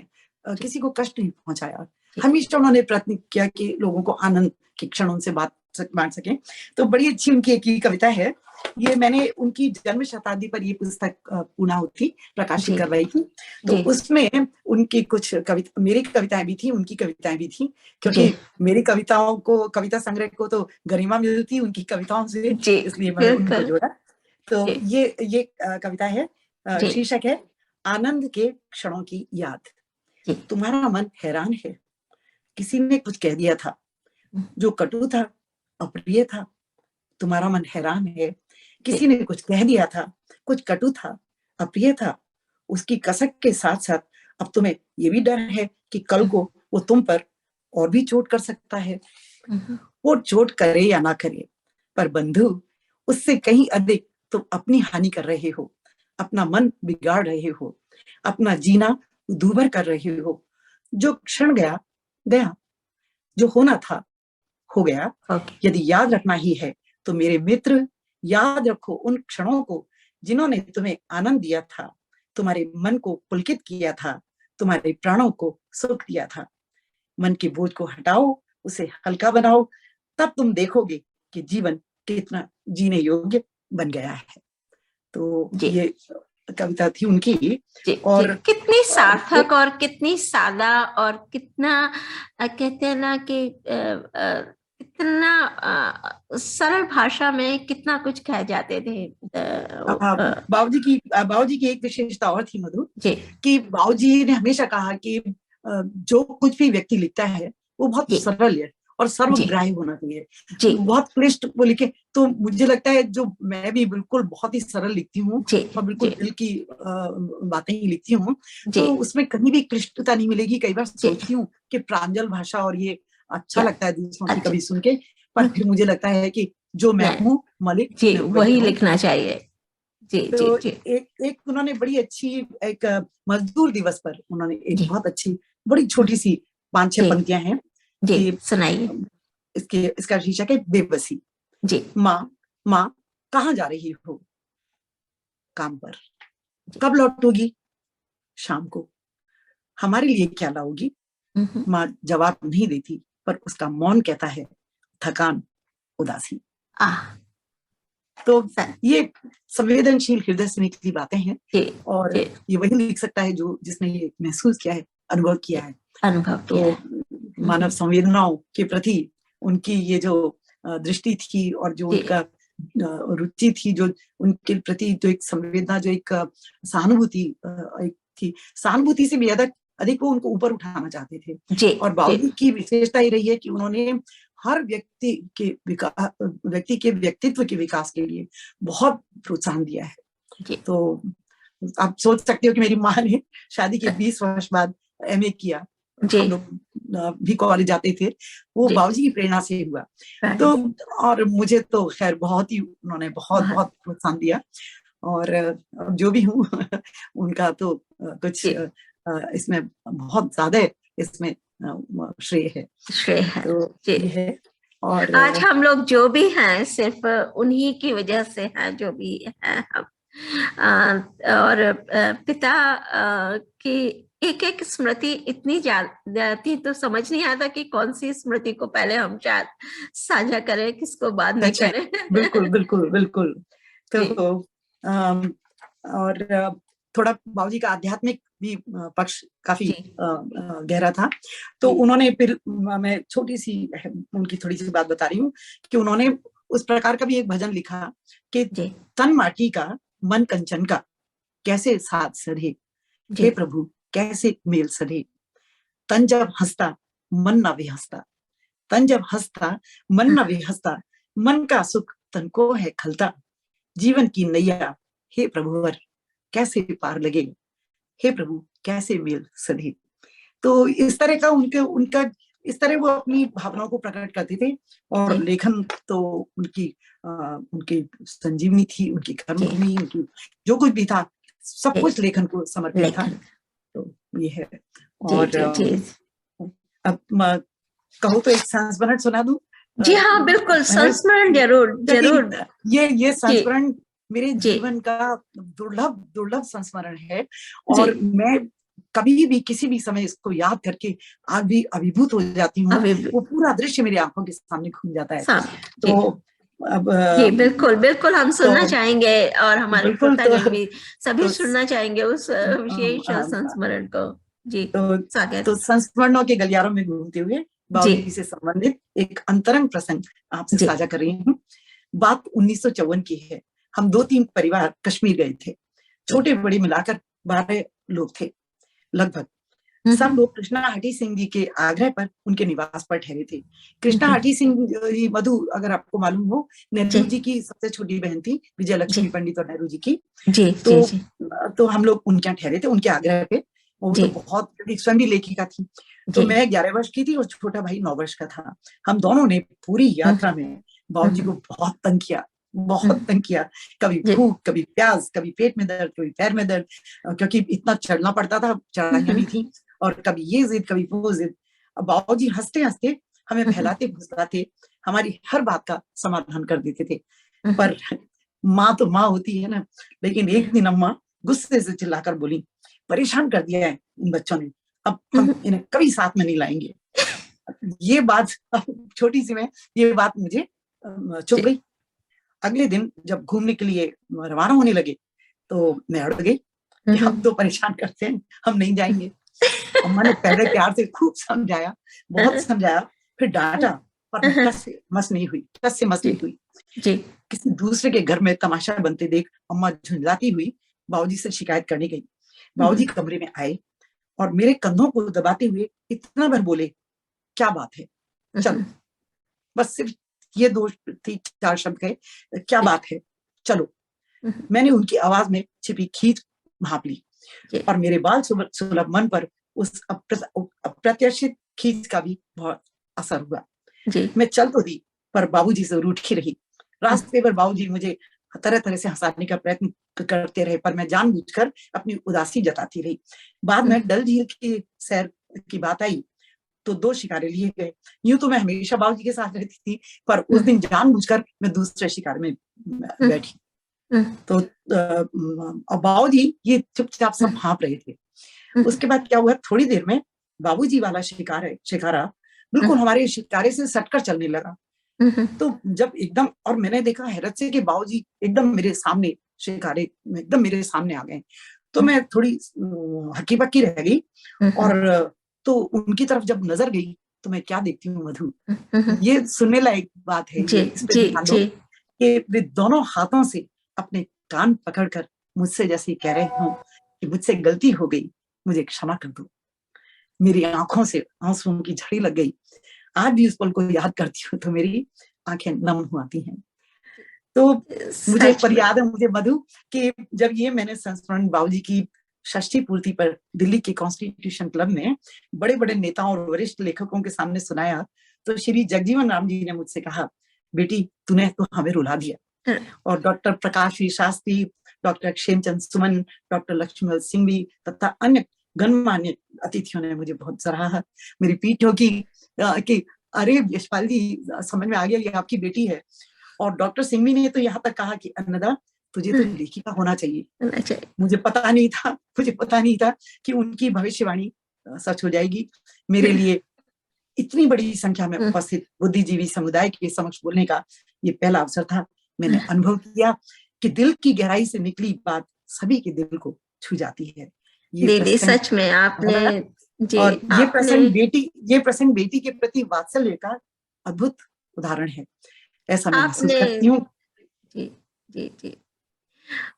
जी। किसी को कष्ट नहीं पहुंचाया। हमेशा उन्होंने प्रयत्न किया कि लोगों को आनंद के क्षणों से बांट सके। तो बड़ी अच्छी उनकी एक कविता है, ये मैंने उनकी जन्म शताब्दी पर ये पुस्तक पूर्णाहुति प्रकाशित करवाई थी। तो उसमें उनकी कुछ कविता, मेरी कविताएं भी थी, उनकी कविताएं भी थी, क्योंकि मेरी कविताओं को, कविता संग्रह को तो गरिमा मिलती उनकी कविताओं से, इसलिए मैंने उनको जोड़ा। तो ये कविता है, शीर्षक है आनंद के क्षणों की याद। तुम्हारा मन हैरान है, किसी ने कुछ कह दिया था जो कटु था, अप्रिय था। तुम्हारा मन हैरान है, किसी ने कुछ कह दिया था, कुछ कटु था, अप्रिय था। उसकी कसक के साथ साथ अब तुम्हें ये भी डर है कि कल को वो तुम पर और भी चोट कर सकता है। वो चोट करे या ना करे, पर बंधु उससे कहीं अधिक तुम अपनी हानि कर रहे हो, अपना मन बिगाड़ रहे हो, अपना जीना दूभर कर रहे हो। जो क्षण गया गया, जो होना था हो गया। यदि याद रखना ही है तो मेरे मित्र, याद रखो उन क्षणों को जिन्होंने तुम्हें आनंद दिया था, तुम्हारे मन को पुलकित किया था, तुम्हारे प्राणों को सुख दिया था। मन के बोझ को हटाओ, उसे हल्का बनाओ, तब तुम देखोगे कि जीवन कितना जीने योग्य बन गया है। तो ये कविता थी उनकी। और कितनी सार्थक और कितनी सादा और कितना कहते हैं ना कि कितना सरल भाषा में कितना कुछ कह जाते थे। बाबूजी की एक विशेषता और थी मधु, कि बाबूजी ने हमेशा कहा कि जो कुछ भी व्यक्ति लिखता है वो बहुत सरल है और सर्वग्राही होना चाहिए। बहुत क्लिष्ट वो लिखे तो मुझे लगता है, जो मैं भी बिल्कुल बहुत ही सरल लिखती हूँ और बिल्कुल दिल की बातें ही लिखती हूँ, तो उसमें कहीं भी क्लिष्टता नहीं मिलेगी। कई बार सोचती हूँ कि प्रांजल भाषा और ये अच्छा लगता है दूसरों की कभी सुन के, पर फिर मुझे लगता है कि जो मैं हूँ मलिक, वही लिखना चाहिए। तो एक उन्होंने बड़ी अच्छी, एक मजदूर दिवस पर उन्होंने एक बहुत अच्छी बड़ी छोटी सी 5-6 पंक्तियां हैं जी, सुनाइए। इसका शीर्षक है बेबसी। माँ कहाँ जा रही हो? काम पर। कब लौटोगी? शाम को। हमारे लिए क्या लाओगी? माँ जवाब नहीं देती, पर उसका मौन कहता है थकान, उदासी। तो ये संवेदनशील हृदय से निकली बातें हैं, और ये वही लिख सकता है जो जिसने ये महसूस किया है, अनुभव किया है। तो मानव संवेदनाओं के प्रति उनकी ये जो दृष्टि थी और जो उनका रुचि थी, जो उनके प्रति जो एक संवेदना, जो एक सहानुभूति एक थी, सहानुभूति से भी अधिक वो उनको ऊपर उठाना चाहते थे। और बाबूजी की विशेषता ये रही है कि उन्होंने हर व्यक्ति के व्यक्तित्व के विकास के लिए बहुत प्रोत्साहन दिया है। तो आप सोच सकते हो कि मेरी माँ ने शादी के 20 वर्ष बाद MA किया, हम लोग भी कॉलेज जाते थे, वो बाबूजी की प्रेरणा से हुआ। तो और मुझे तो खैर बहुत ही उन्होंने बहुत प्रोत्साहन दिया, और जो भी हूँ उनका तो कुछ इसमें बहुत ज्यादा इसमें श्रेय है। तो ये है। और आज हम लोग जो भी हैं सिर्फ उन्हीं की वजह से हैं, जो भी है हम। और पिता की एक एक स्मृति इतनी ज्यादा थी, तो समझ नहीं आता कि कौन सी स्मृति को पहले हम शायद साझा करें, किसको बाद में करें। बिल्कुल बिल्कुल बिल्कुल। तो और थोड़ा बाबूजी का आध्यात्मिक भी पक्ष काफी गहरा था। तो उन्होंने फिर, मैं छोटी सी उनकी थोड़ी सी बात बता रही हूँ, कि उन्होंने उस प्रकार का भी एक भजन लिखा कि तन माटी का मन कंचन का कैसे साथ सधे, हे प्रभु कैसे मेल सधे। तन जब हंसता मन न विहसता, तन जब हंसता मन न विहसता, मन का सुख तन को है खलता। जीवन की नैया हे प्रभुवर कैसे पार लगे, हे प्रभु कैसे मेल सधे। तो इस तरह का उनका इस तरह वो अपनी भावनाओं को प्रकट करते थे। और लेखन तो उनकी संजीवनी थी, उनकी कर्मभूमि, उनकी जो कुछ भी था सब कुछ लेखन को समर्पित था। तो ये है। और अब कहो तो एक संस्मरण सुना दूं? जी हाँ बिल्कुल, संस्मरण जरूर जरूर। ये संस्मरण मेरे जीवन का दुर्लभ संस्मरण है, और मैं कभी भी किसी भी समय इसको याद करके आज भी अभिभूत हो जाती हूँ। वो पूरा दृश्य मेरी आंखों के सामने घूम जाता है। तो अब जी बिल्कुल बिल्कुल हम सुनना चाहेंगे और हमारे श्रोतागण भी सभी सुनना चाहेंगे उस विशेष संस्मरण को। जी स्वागत। तो संस्मरणों के गलियारों में घूमते हुए बाबूजी से संबंधित एक अंतरंग प्रसंग आपसे साझा कर रही हूँ। बात 1954 की है। हम 2-3 परिवार कश्मीर गए थे। छोटे बड़े मिलाकर 12 लोग थे लगभग। सब लोग कृष्णा हठी सिंह जी के आग्रह पर उनके निवास पर ठहरे थे। कृष्णा हठी सिंह जी, मधु अगर आपको मालूम हो, नेहरू जी की सबसे छोटी बहन थी, विजय लक्ष्मी पंडित और नेहरू जी की। तो हम लोग उनके यहाँ ठहरे थे उनके आग्रह पे। वो तो बहुत स्वयं भी लेखिका थी। तो मैं 11 वर्ष की थी और छोटा भाई 9 वर्ष का था। हम दोनों ने पूरी यात्रा में बाबूजी को बहुत तंग किया। कभी भूख, कभी प्यास, कभी पेट में दर्द, कभी पैर में दर्द, क्योंकि इतना चढ़ना पड़ता था, चढ़ाइयां भी थी, और कभी ये जिद कभी वो जिद। अब बाबूजी हंसते हंसते हमें बहलाते फुसलाते हमारी हर बात का समाधान कर देते थे। पर माँ तो माँ होती है ना। लेकिन एक दिन अम्मा गुस्से से चिल्लाकर बोली, परेशान कर दिया है इन बच्चों ने, अब हम इन्हें कभी साथ में नहीं लाएंगे। ये बात छोटी सी में ये बात मुझे चुभ गई। अगले दिन जब घूमने के लिए रवाना होने लगे तो मैं अड़ गई कि हम तो परेशान करते हैं, हम नहीं जाएंगे। अम्मा ने पहले प्यार से खूब समझाया, बहुत समझाया, फिर डांटा, पर मैं टस से मस नहीं हुई। किसी दूसरे के घर में तमाशा बनते देख अम्मा झुंझलाती हुई बाबूजी से शिकायत करने गई। बाबूजी कमरे में आए और मेरे कंधों को दबाते हुए इतना भर बोले, क्या बात है, चलो। बस सिर्फ ये 2-4 शब्द कहे, क्या बात है, चलो। मैंने उनकी आवाज में छिपी खींच भांप ली और मेरे बाल सुलभ मन पर उस अप्रत्याशित खींच का भी बहुत असर हुआ। मैं चल तो दी पर बाबूजी से रूठी रही। रास्ते पर बाबूजी मुझे तरह तरह से हंसाने का प्रयत्न करते रहे, पर मैं जानबूझकर अपनी उदासी जताती रही। बाद में डल झील की सैर की बात आई तो 2 शिकारे लिए गए। यूं तो मैं हमेशा बाबूजी के साथ रहती थी, पर उस दिन जानबूझकर मैं दूसरे शिकार में बैठी। तो बाबूजी ये चुपचाप सब भांप रहे थे। उसके बाद क्या हुआ, थोड़ी देर में बाबूजी वाला शिकारा बिल्कुल हमारे शिकारे से सटकर चलने लगा। तो जब एकदम, और मैंने देखा हैरत से कि बाबूजी एकदम मेरे सामने शिकारे एकदम मेरे सामने आ गए। तो मैं थोड़ी हक्की बक्की रह गई, और तो उनकी तरफ जब नजर गई तो मैं क्या देखती हूँ मधु, ये सुनने लायक बात है। कि वे दोनों हाथों से अपने कान पकड़कर मुझसे जैसे कह रहे हूँ कि मुझसे गलती हो गई, मुझे क्षमा कर दो। मेरी आंखों से आंसुओं की झड़ी लग गई। आज भी उस पल को याद करती हूँ तो मेरी आंखें नम हो आती हैं। तो मुझे पर याद है मुझे मधु कि जब ये मैंने संस्मरण बाबूजी की षष्ठी पूर्ति पर दिल्ली के कॉन्स्टिट्यूशन क्लब में बड़े बड़े नेताओं और वरिष्ठ लेखकों के सामने सुनाया तो श्री जगजीवन राम जी ने मुझसे कहा, बेटी तूने तो हमें रुला दिया। और doctor Prakash V Shastri, doctor Kshemchand Suman, doctor Lakshman Singh भी तथा अन्य गणमान्य अतिथियों ने मुझे बहुत सराहा। मेरी पीठ ठोकी कि अरे यशपाल जी, समझ में आ गया ये आपकी बेटी है। और डॉक्टर सिंघवी ने तो यहाँ तक कहा कि अन्नदा तुझे तो लेखिका होना चाहिए। मुझे पता नहीं था कि उनकी भविष्यवाणी सच हो जाएगी। मेरे लिए इतनी बड़ी संख्या में उपस्थित बुद्धिजीवी समुदाय के समक्ष बोलने का ये पहला अवसर था। मैंने अनुभव किया कि दिल की गहराई से निकली बात सभी के दिल को छू जाती है। दीदी सच में आपने और ये प्रसंग बेटी के प्रति वात्सल्य का अद्भुत उदाहरण है, ऐसा मैं महसूस करती हूँ। जी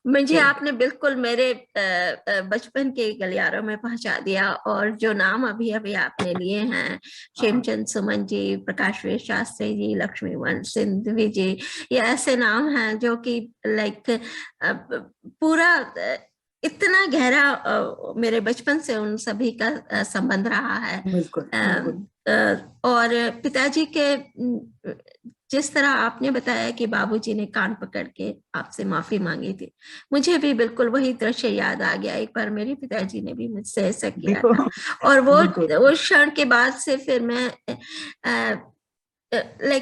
मुझे आपने बिल्कुल मेरे बचपन के गलियारों में पहुंचा दिया। और जो नाम अभी आपने लिए हैं, क्षेमचंद सुमन जी, प्रकाश वीर शास्त्री जी, लक्ष्मीवन सिंघवी जी, ये ऐसे नाम हैं जो कि लाइक पूरा इतना गहरा मेरे बचपन से उन सभी का संबंध रहा है। और पिताजी के जिस तरह आपने बताया कि बाबूजी ने कान पकड़ के आपसे माफी मांगी थी, मुझे भी बिल्कुल वही दृश्य याद आ गया। एक बार मेरे पिताजी ने भी मुझसे ऐसा किया था, और वो क्षण के बाद से फिर मैं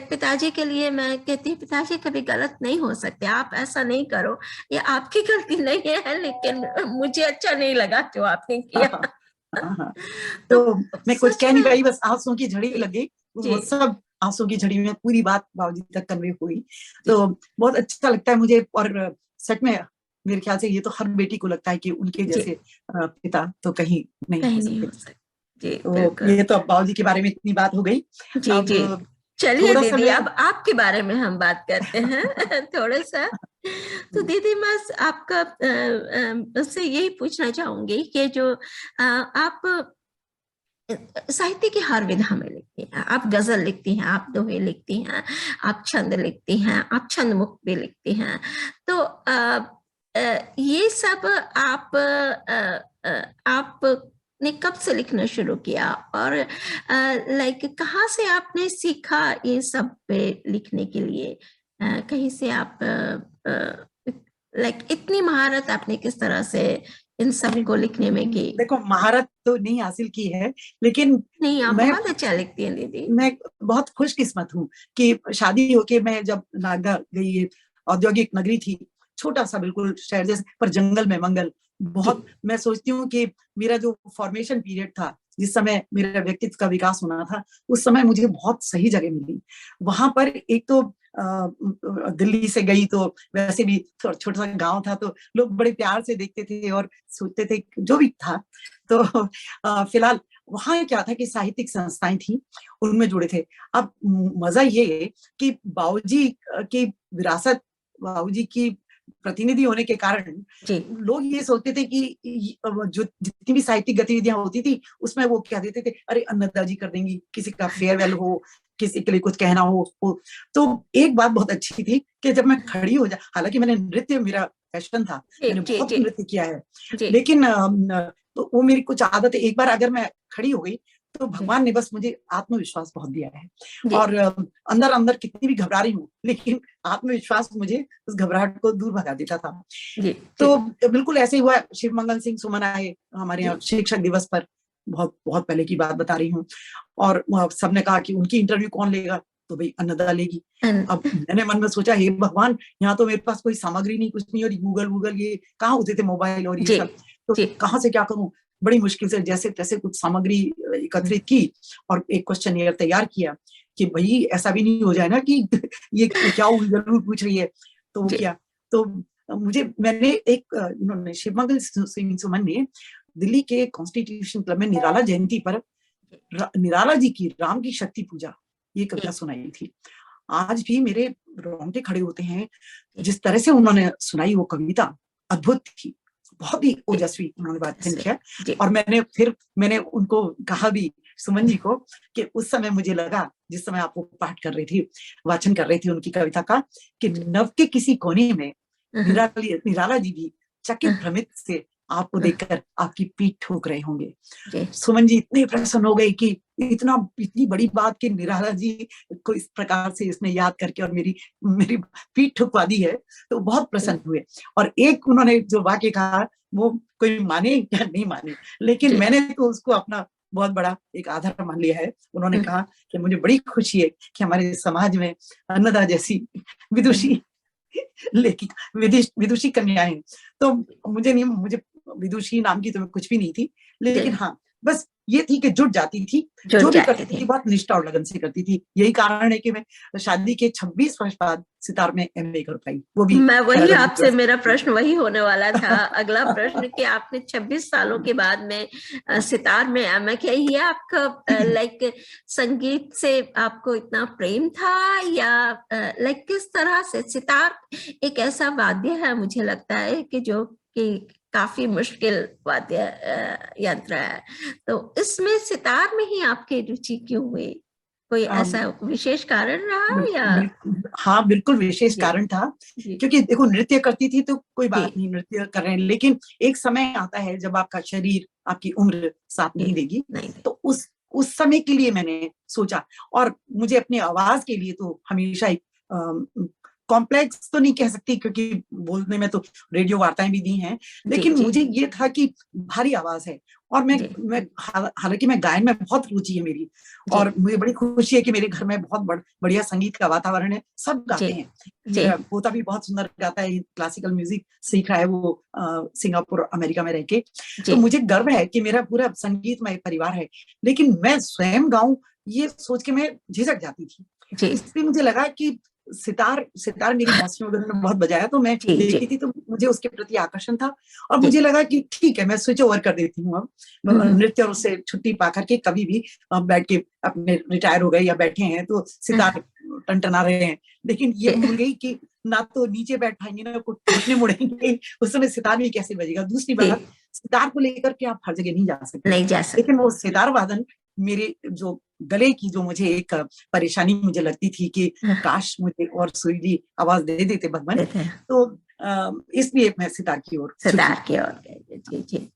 पिताजी के लिए मैं कहती हूँ, पिताजी कभी गलत नहीं हो सकते, आप ऐसा नहीं करो, ये आपकी गलती नहीं है, लेकिन मुझे अच्छा नहीं लगा जो आपने किया। हाँ हाँ। तो तो मैं कुछ सच कह नहीं में पाई, बस आंसुओं की झड़ी जी लग गई। जी वो सब आंसुओं की झड़ी में पूरी बात बाबूजी तक कन्वे हुई। जी तो बहुत अच्छा लगता है मुझे। और सच में मेरे ख्याल से ये तो हर बेटी को लगता है कि उनके जी जैसे पिता तो कहीं नहीं कहीं हो नहीं सकते। हो सकती। जी तो बिल्कुल। ये तो अब बाबूजी के बारे में इतनी बात हो गई। जी अब जी चलिए थोड़ा सा दीदी, मैं अब आपके बारे में हम बात करते हैं थोड़ा सा। तो दीदी मैं आपका से यही पूछना चाहूंगी कि जो आप साहित्य की हर विधा में लिखती हैं, आप गजल लिखती हैं, आप दोहे लिखती हैं, आप छंद लिखती हैं, आप छंद मुक्त भी लिखती हैं। तो ये सब आप आपने कब से लिखना शुरू किया, और लाइक कहाँ से आपने सीखा ये सब पे लिखने के लिए? कहीं से आप लाइक इतनी महारत आपने किस तरह से इन सब को लिखने में की? देखो, महारत तो नहीं हासिल की है, लेकिन नहीं, आप मैं बहुत अच्छा लिखती हैं दीदी। मैं बहुत खुशकिस्मत हूँ कि शादी होके मैं जब नागदा गई, ये औद्योगिक नगरी थी, छोटा सा बिल्कुल शहर जैसे, पर जंगल में मंगल। जी बहुत मैं सोचती हूँ कि मेरा जो फॉर्मेशन पीरियड था, जिस समय मेरा व्यक्तित्व का विकास होना था, उस समय मुझे बहुत सही जगह मिली। वहां पर एक तो दिल्ली से गई तो वैसे भी छोटा सा गांव था, तो लोग बड़े प्यार से देखते थे और सोचते थे जो भी था। तो फिलहाल वहां क्या था कि साहित्यिक संस्थाएं थी, उनमें जुड़े थे। अब मजा ये कि बाबूजी की विरासत, बाबूजी की प्रतिनिधि होने के कारण जी लोग ये सोचते थे कि जो जितनी भी साहित्यिक गतिविधियां होती थी, उसमें वो कह देते थे, अरे अन्नदाजी कर देंगी, किसी का फेयरवेल हो, किसी के लिए कुछ कहना हो। तो एक बात बहुत अच्छी थी कि जब मैं खड़ी हो जा, हालांकि मैंने नृत्य, मेरा पैशन था, जी मैंने जी बहुत जी नृत्य किया है, जी लेकिन तो वो मेरी कुछ आदत है, एक बार अगर मैं खड़ी हो गई तो जी भगवान ने बस मुझे आत्मविश्वास बहुत दिया है। जी और अंदर अंदर कितनी भी घबरा रही हूँ, लेकिन आत्मविश्वास मुझे उस घबराहट को दूर भगा देता था। जी जी तो बिल्कुल ऐसे ही हुआ। शिव मंगल सिंह सुमन आए हमारे जी यहाँ शिक्षक दिवस पर, बहुत बहुत पहले की बात बता रही हूँ, और सबने कहा कि उनकी इंटरव्यू कौन लेगा, तो भाई अन्नदा लेगी। अब मैंने मन में सोचा, हे भगवान, यहाँ तो मेरे पास कोई सामग्री नहीं, कुछ नहीं, और गूगल गूगल ये कहाँ होते थे, मोबाइल और ये जी सब, तो जी कहाँ से क्या करूं। बड़ी मुश्किल से जैसे तैसे कुछ सामग्री एकत्रित की और एक क्वेश्चन तैयार किया कि भाई ऐसा भी नहीं हो जाए ना कि ये क्या जरूर पूछ रही है। तो वो जी किया। तो मुझे, मैंने एक इन्होंने शिवमंगल सिंह सुमन ने दिल्ली के कॉन्स्टिट्यूशन क्लब में निराला जयंती पर निराला जी की राम की शक्ति पूजा ये कविता सुनाई थी। आज भी मेरे रोंगटे खड़े होते हैं, जिस तरह से उन्होंने सुनाई वो कविता अद्भुत थी, बहुत ही ओजस्वी उन्होंने वाचन किया। और मैंने उनको कहा भी, सुमन जी को, कि उस समय मुझे लगा, जिस समय आप वो पाठ कर रही थी, वाचन कर रही थी उनकी कविता का, कि नव के किसी कोने में निराला जी भी चकित भ्रमित से आपको देखकर आपकी पीठ ठोक रहे होंगे। सुमन जी इतने प्रसन्न हो गए कि इतनी बड़ी बात कि निराला जी को इस प्रकार से इसने याद करके और मेरी पीठ ठुकवा दी है, तो बहुत प्रसन्न हुए। और एक उन्होंने जो वाक्य कहा, वो कोई माने या नहीं माने, लेकिन मैंने तो उसको अपना बहुत बड़ा एक आधार मान लिया है। उन्होंने कहा कि मुझे बड़ी खुशी है कि हमारे समाज में अन्नदा जैसी विदुषी लेखिका, विदुषी कन्याएं। तो मुझे विदुषी नाम की तो कुछ भी नहीं थी, लेकिन हाँ, बस ये थी कि जुट जाती थी, जो भी करती थी बहुत निष्ठा और लगन से करती थी। यही कारण है कि मैं शादी के 26 वर्ष बाद सितार में MA कर पाई, वो भी। मैं वही आपसे, मेरा प्रश्न वही होने वाला था, अगला प्रश्न, कि आपने 26 सालों के बाद में सितार में MA किया। ये आपका लाइक संगीत से आपको इतना प्रेम था, या लाइक किस तरह से? सितार एक ऐसा वाद्य है, मुझे लगता है कि जो कि काफी मुश्किल वाद्य यंत्र है, तो इसमें सितार में ही आपकी रुचि क्यों हुई? कोई ऐसा विशेष कारण रहा या? हाँ, बिल्कुल विशेष कारण था, क्योंकि देखो, नृत्य करती थी तो कोई बात नहीं, नृत्य कर रहे हैं, लेकिन एक समय आता है जब आपका शरीर, आपकी उम्र साथ नहीं देगी, तो उस समय के लिए मैंने सोचा। और मुझे अपनी आवाज के लिए तो हमेशा एक कॉम्प्लेक्स तो नहीं कह सकती क्योंकि बोलने में तो रेडियो वार्ताएं भी दी हैं, लेकिन जी मुझे ये था कि भारी आवाज है और जी मैं हालांकि मैं गायन में बहुत रुचि है मेरी, जी और मुझे बड़ी खुशी है कि मेरे घर में बहुत बढ़िया संगीत का वातावरण है, सब जी गाते हैं। जी मेरा पोता भी बहुत सुंदर गाता है, क्लासिकल म्यूजिक सीख रहा है वो सिंगापुर अमेरिका में रह के। तो जी मुझे गर्व है कि मेरा पूरा संगीतमय परिवार है, लेकिन मैं स्वयं गाऊं ये सोच के मैं झिझक जाती थी। जी इसलिए मुझे लगा कि सितार सितार मेरी मौसियों वगैरह ने बहुत बजाया तो मैं जी देखती थी, तो मुझे उसके प्रति आकर्षण था और जी मुझे लगा कि ठीक है मैं स्विच ओवर कर देती हूँ अब नृत्य, और उससे छुट्टी पा करके कभी भी बैठ के अपने रिटायर हो गए या बैठे हैं तो सितार टनटना रहे हैं। लेकिन ये भूल गई कि ना तो नीचे बैठ पाएंगे ना घुटने मुड़ेंगे, उस समय सितार भी कैसे बजेगा। दूसरी बात, सितार को लेकर के आप हर जगह नहीं जा सकते, नहीं जा सकते। लेकिन वो सितार वादन मेरे जो गले की जो मुझे एक परेशानी मुझे लगती थी कि काश मुझे और सुरीली आवाज दे देते भगवान, तो इसलिए मैं सितार की ओर गए। जी जी।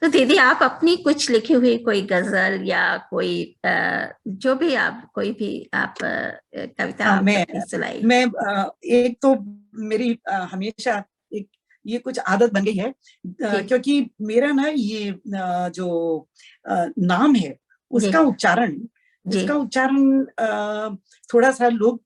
तो दीदी आप अपनी कुछ लिखी हुई कोई गजल या कोई जो भी आप कोई भी आप कविता सुनाई। मैं एक तो मेरी हमेशा एक ये कुछ आदत बन गई है, क्योंकि मेरा ना ये जो नाम है उसका उच्चारण थोड़ा सा लोग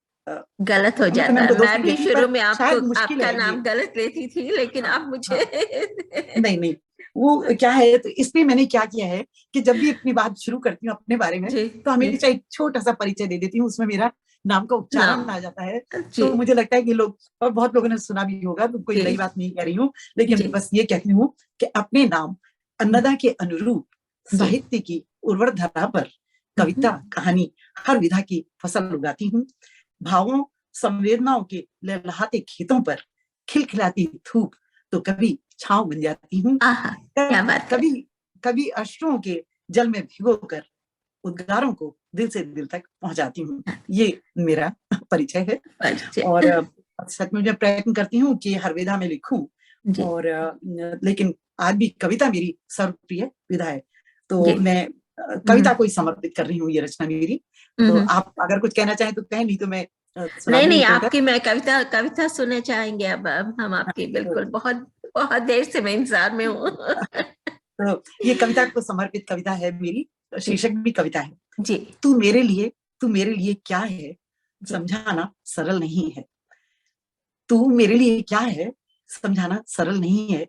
गलत हो जाता है। मैं भी शुरू में शायद मुश्किल आपका है नाम गलत लेती थी, लेकिन अब मुझे नहीं वो क्या है, तो इसलिए मैंने क्या किया है कि जब भी अपनी बात शुरू करती हूँ अपने बारे में तो हमेशा एक छोटा सा परिचय दे देती हूँ, उसमें मेरा नाम का उच्चारण आ जाता है। तो मुझे लगता है कि लोग, और बहुत लोगों ने सुना भी होगा, तो कोई नई बात नहीं कह रही हूँ, लेकिन बस ये कहती हूँ कि अपने नाम अन्नदा के अनुरूप साहित्य की उर्वर धरा पर कविता कहानी हर विधा की फसल उगाती हूँ। भावों संवेदनाओं के लहलहाते खेतों पर खिलखिलाती धूप तो कभी छांव बन जाती हूँ, कभी अश्रुओं के जल में भिगोकर उद्गारों को दिल से दिल तक पहुंचाती हूँ। ये मेरा परिचय है और सच में मैं प्रयत्न करती हूँ कि हर विधा में लिखूं, और लेकिन आज भी कविता मेरी सर्वप्रिय विधा है, तो मैं कविता को ही समर्पित कर रही हूँ ये रचना मेरी। तो आप अगर कुछ कहना चाहें तो कहें, नहीं तो मैं नहीं आपकी मैं कविता सुनना चाहेंगे। अब हम आपकी बिल्कुल बहुत बहुत देर से मैं इंतजार में हूँ। तो ये कविता को समर्पित कविता है मेरी, शीर्षक भी कविता है जी। तू मेरे लिए क्या है समझाना सरल नहीं है, तू मेरे लिए क्या है समझाना सरल नहीं है,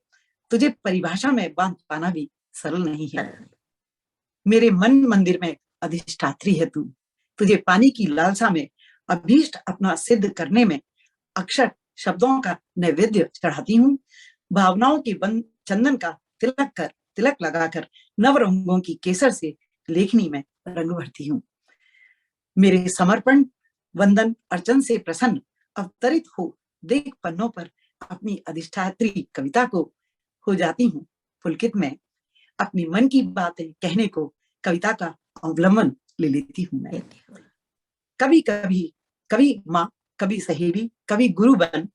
तुझे परिभाषा में बांध पाना भी सरल नहीं है। मेरे मन मंदिर में अधिष्ठात्री है तू, तुझे पानी की लालसा में अभीष्ट अपना सिद्ध करने में अक्षर शब्दों का नैवेद्य चढ़ाती हूँ। भावनाओं के चंदन का तिलक लगाकर नव रंगों की केसर से लेखनी में रंग भरती हूँ। मेरे समर्पण वंदन अर्चन से प्रसन्न अवतरित हो देख पन्नों पर अपनी अधिष्ठात्री कविता को हो जाती हूँ पुलकित में। अपनी मन की बातें कहने को कविता का अवलंबन ले लेती हूँ मैं। कभी माँ, कभी सहेली, कभी गुरु बन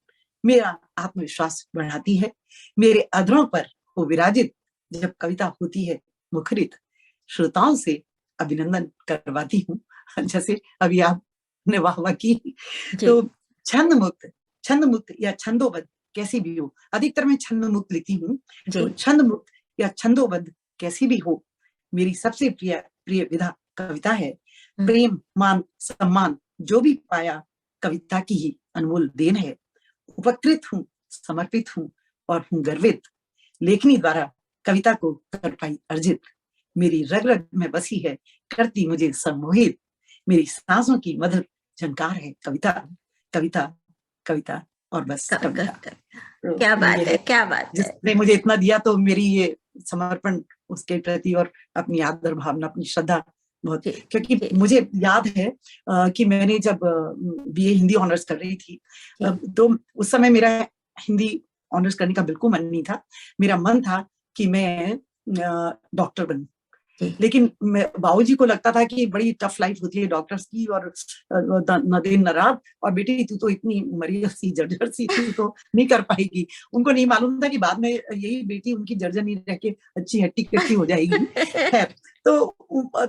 मेरा आत्मविश्वास बढ़ाती है। मेरे अधरों पर हो विराजित जब कविता होती है मुखरित, श्रोताओं से अभिनंदन करवाती हूँ जैसे अभी आपने वाह की। तो छंद मुक्त या छंदोबद्ध कैसी भी हो, अधिकतर मैं छंद मुक्त लिखती हूँ, तो छंद मुक्त या छंदोबद्ध कैसी भी हो, मेरी सबसे प्रिय विधा कविता है। प्रेम मान सम्मान जो भी पाया कविता की ही अनमोल देन है। उपकृत हूँ, समर्पित हूँ और हूँ गर्वित, लेखनी द्वारा कविता को कर पाई अर्जित। मेरी रग रग में बसी है, करती मुझे सम्मोहित, मेरी सांसों की मधुर झंकार है कविता, कविता कविता और बस कविता। तो क्या बात है, क्या बात है। जिसने मुझे इतना दिया तो मेरी ये समर्पण उसके प्रति और अपनी आदर भावना, अपनी श्रद्धा बहुत, क्योंकि मुझे याद है कि मैंने जब बीए हिंदी ऑनर्स कर रही थी तो उस समय मेरा हिंदी ऑनर्स करने का बिल्कुल मन नहीं था। मेरा मन था कि मैं डॉक्टर बनूं, लेकिन बाबूजी को लगता था कि बड़ी टफ लाइफ होती है डॉक्टर्स की, और न दिन न रात, और बेटी तू तो इतनी मरीज सी जर्जर सी थी तो नहीं कर पाएगी। उनको नहीं मालूम था कि बाद में यही बेटी उनकी जर्जर नहीं रह के अच्छी हट्टी कट्टी हो जाएगी है। तो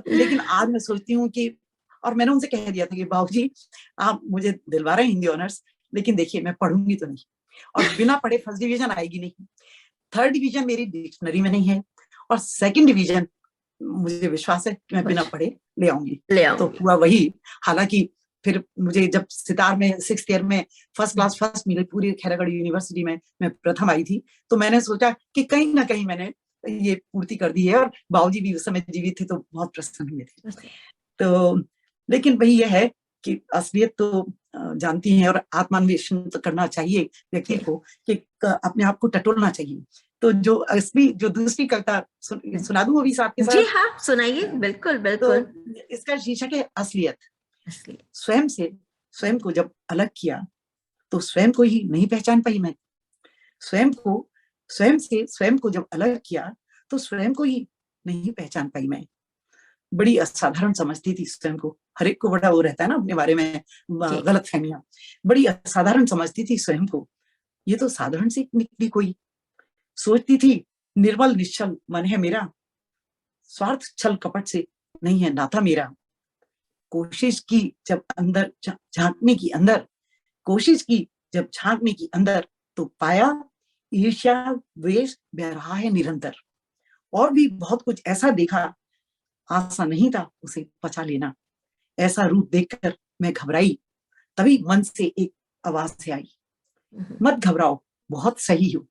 लेकिन आज मैं सोचती हूँ कि, और मैंने उनसे कह दिया था कि बाबूजी आप मुझे दिलवा रहे हैं हिंदी ऑनर्स, लेकिन देखिए मैं पढ़ूंगी तो नहीं, और बिना पढ़े फर्स्ट डिवीजन आएगी नहीं, थर्ड डिवीजन मेरी डिक्शनरी में नहीं है, और सेकंड डिवीजन मुझे विश्वास है कि मैं बिना पढ़े ले आऊंगी। तो हुआ वही, हालांकि फिर मुझे जब सितार में 6th ईयर में फर्स्ट क्लास फर्स्ट मिली पूरी खैरागढ़ यूनिवर्सिटी में, मैं प्रथम आई थी, तो मैंने सोचा कि कहीं ना कहीं मैंने ये पूर्ति कर दी है, और बाबूजी भी उस समय जीवित थे तो बहुत प्रसन्न हुए थे। तो लेकिन वही यह है कि असलियत तो जानती हैं, और आत्मान्वेषण तो करना चाहिए व्यक्ति को, कि अपने आप को टटोलना चाहिए। तो जो असली जो दूसरी कविता सुना दूं अभी साथ के साथ? जी हाँ, सुनाइए, बिल्कुल बिल्कुल। तो इसका शीर्षक है असलियत। स्वयं से स्वयं को जब अलग किया तो स्वयं को ही नहीं पहचान पाई मैं। स्वयं से स्वयं को जब अलग किया तो स्वयं को ही नहीं पहचान पाई मैं। बड़ी असाधारण समझती थी स्वयं को, हर एक को बड़ा वो रहता है ना अपने बारे में गलत फहमियां, बड़ी असाधारण समझती थी स्वयं को। ये तो साधारण सी निकली कोई। सोचती थी निर्मल निश्चल मन है मेरा, स्वार्थ छल कपट से नहीं है नाता मेरा। कोशिश की जब अंदर झांकने की अंदर, कोशिश की जब झांकने की अंदर, तो पाया ईर्ष्या द्वेष बह रहा है निरंतर। और भी बहुत कुछ ऐसा देखा, आशा नहीं था उसे पचा लेना। ऐसा रूप देखकर मैं घबराई, तभी मन से एक आवाज से आई, मत घबराओ बहुत सही हो।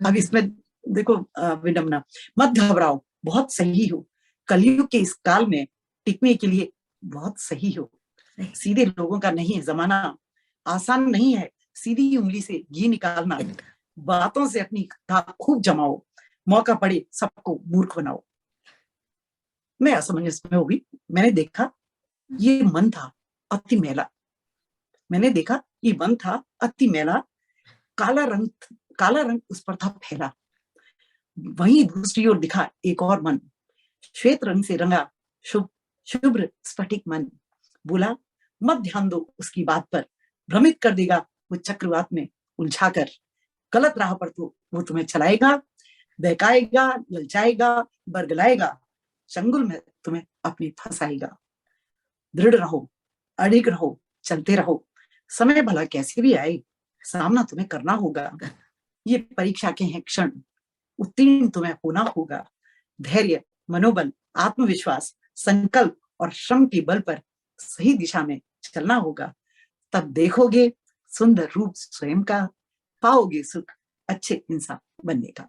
अब इसमें देखो विडंबना, मत घबराओ बहुत सही हो, कलयुग के इस काल में टिकने के लिए बहुत सही हो। सीधे लोगों का नहीं है जमाना, आसान नहीं है सीधी उंगली से घी निकालना। बातों से अपनी धाक खूब जमाओ, मौका पड़े सबको मूर्ख बनाओ। मैं असमंजस में हो गई। मैंने देखा ये मन था अति मैला, मैंने देखा ये मन था अति मैला, काला रंग उस पर था फैला। वहीं दूसरी ओर दिखा एक और मन, श्वेत रंग से रंगा शुभ्र स्फटिक मन। बोला मत ध्यान दो उसकी बात पर, भ्रमित कर देगा वो चक्रवात में उलझाकर। गलत राह पर तो वो तुम्हें चलाएगा, बहकाएगा, ललचाएगा, बरगलाएगा, चंगुल में तुम्हें अपनी फंसाएगा। दृढ़ रहो, अड़िग रहो, चलते रहो, समय भला कैसे भी आए सामना तुम्हें करना होगा। ये परीक्षा के हैं क्षण, उत्तीर्ण तुम्हें होना होगा। धैर्य, मनोबल, आत्मविश्वास, संकल्प और श्रम के बल पर सही दिशा में चलना होगा। तब देखोगे सुंदर रूप स्वयं का, पाओगे सुख अच्छे इंसान बनने का।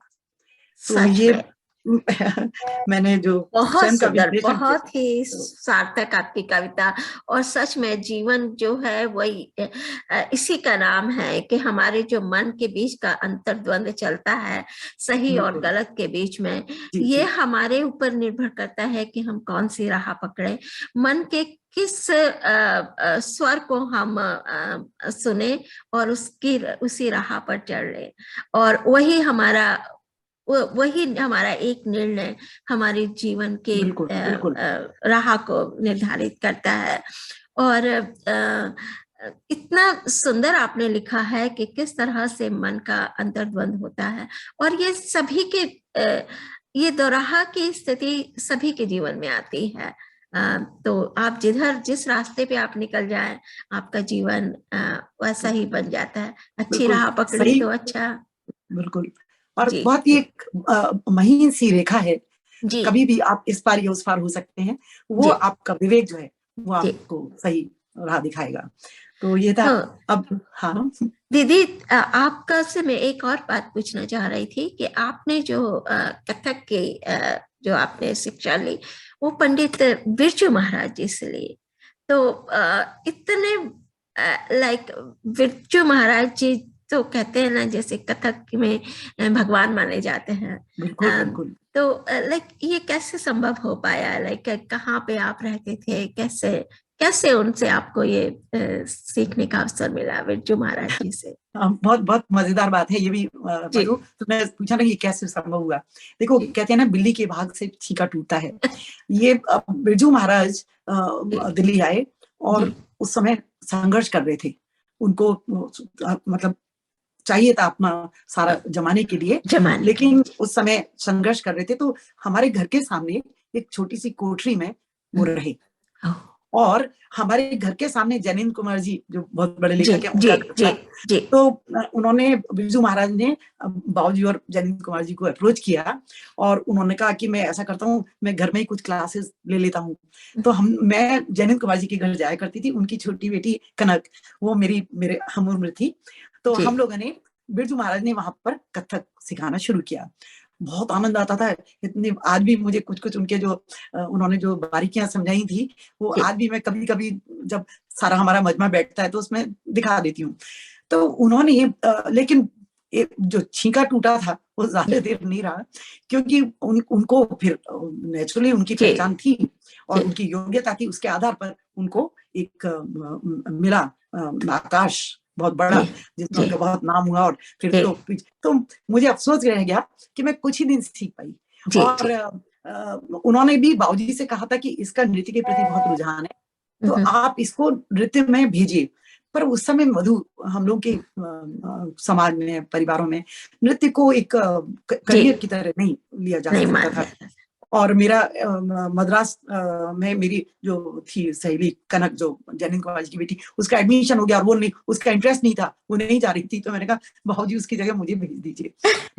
तो ये मैंने जो बहुत सुंदर, बहुत ही सार्थक आपकी कविता। और सच में जीवन जो है वही इसी का नाम है कि हमारे जो मन के बीच का अंतर्द्वंद चलता है सही और गलत के बीच में, ये हमारे ऊपर निर्भर करता है कि हम कौन सी राह पकड़े, मन के किस स्वर को हम सुने और उसी राह पर चल रहे। और वही हमारा एक निर्णय हमारे जीवन के राह को निर्धारित करता है। और इतना सुंदर आपने लिखा है कि किस तरह से मन का अंतर्द्वंद होता है, और ये सभी के ये दोराहा की स्थिति सभी के जीवन में आती है। तो आप जिस रास्ते पे आप निकल जाए आपका जीवन वैसा ही बन जाता है। अच्छी राह पकड़ी तो अच्छा। बिल्कुल। और बहुत ही एक महीन सी रेखा है, कभी भी आप इस पार या उस पार हो सकते हैं। वो आपका विवेक जो है वो आपको सही राह दिखाएगा। तो ये था। अब हाँ दीदी, आपका से मैं एक और बात पूछना चाह रही थी कि आपने जो कथक की जो आपने शिक्षा ली वो पंडित बिरजू महाराज जी से ली। तो इतने बिरजू महाराज जी तो कहते हैं ना जैसे कथक में भगवान माने जाते हैं। बिल्कुल। तो ये कैसे संभव हो पाया? कहाँ पे आप रहते थे, कैसे उनसे आपको ये सीखने का अवसर मिला बिरजू महाराज जी से? बहुत बहुत मजेदार बात है ये भी। तुमने पूछा ना कि कैसे संभव हुआ। देखो कहते हैं ना बिल्ली के भाग से छीका टूटता है। ये बिरजू महाराज दिल्ली आए और उस समय संघर्ष कर रहे थे। उनको मतलब चाहिए था अपना सारा जमाने के लिए, लेकिन उस समय संघर्ष कर रहे थे। तो हमारे घर के सामने एक छोटी सी कोठरी में वो रहे और हमारे घर के सामने जैनिंद्र कुमार जी जो बहुत बड़े जी लेखक हैं, जी उनका घर जी था। जी तो उन्होंने, बिरजू महाराज ने बाबूजी और जैनिंद्र कुमार जी को अप्रोच किया और उन्होंने कहा कि मैं ऐसा करता हूँ, मैं घर में ही कुछ क्लासेस ले लेता हूँ। तो मैं जैनिंद्र कुमार जी के घर जाया करती थी। उनकी छोटी बेटी कनक, वो मेरे हम उम्र थी। तो जी हम लोगों ने, बिरजू महाराज ने वहां पर कथक सिखाना शुरू किया। बहुत आनंद आता था। इतने आज भी मुझे कुछ कुछ उनके जो उन्होंने जो बारीकियां समझाई थी, वो जी आज भी मैं कभी कभी जब सारा हमारा मजमा बैठता है तो उसमें दिखा देती हूँ। तो उन्होंने लेकिन जो छींका टूटा था वो ज्यादा देर नहीं रहा, क्योंकि उनको फिर नेचुरली उनकी जी पहचान थी और जी उनकी योग्यता थी। उसके आधार पर उनको एक मिला आकाश बहुत बड़ा, जी जिसमें जी उनका बहुत नाम हुआ। और फिर जी तो मुझे अफसोस रह गया कि मैं कुछ ही दिन सीख पाई। जी और उन्होंने भी बाबूजी से कहा था कि इसका नृत्य के प्रति बहुत रुझान है, तो आप इसको नृत्य में भेजिए। पर उस समय मधु, हम लोग के समाज में, परिवारों में नृत्य को एक जी करियर की तरह नहीं लिया जा नहीं सकता मान था। जाता। और मेरा मद्रास में मेरी जो थी सहेली कनक, जो जैनिंद्र कुमार जी की बेटी, उसका एडमिशन हो गया और वो नहीं, उसका इंटरेस्ट नहीं था, वो नहीं जा रही थी। तो मैंने कहा बाबूजी उसकी जगह मुझे भेज दीजिए।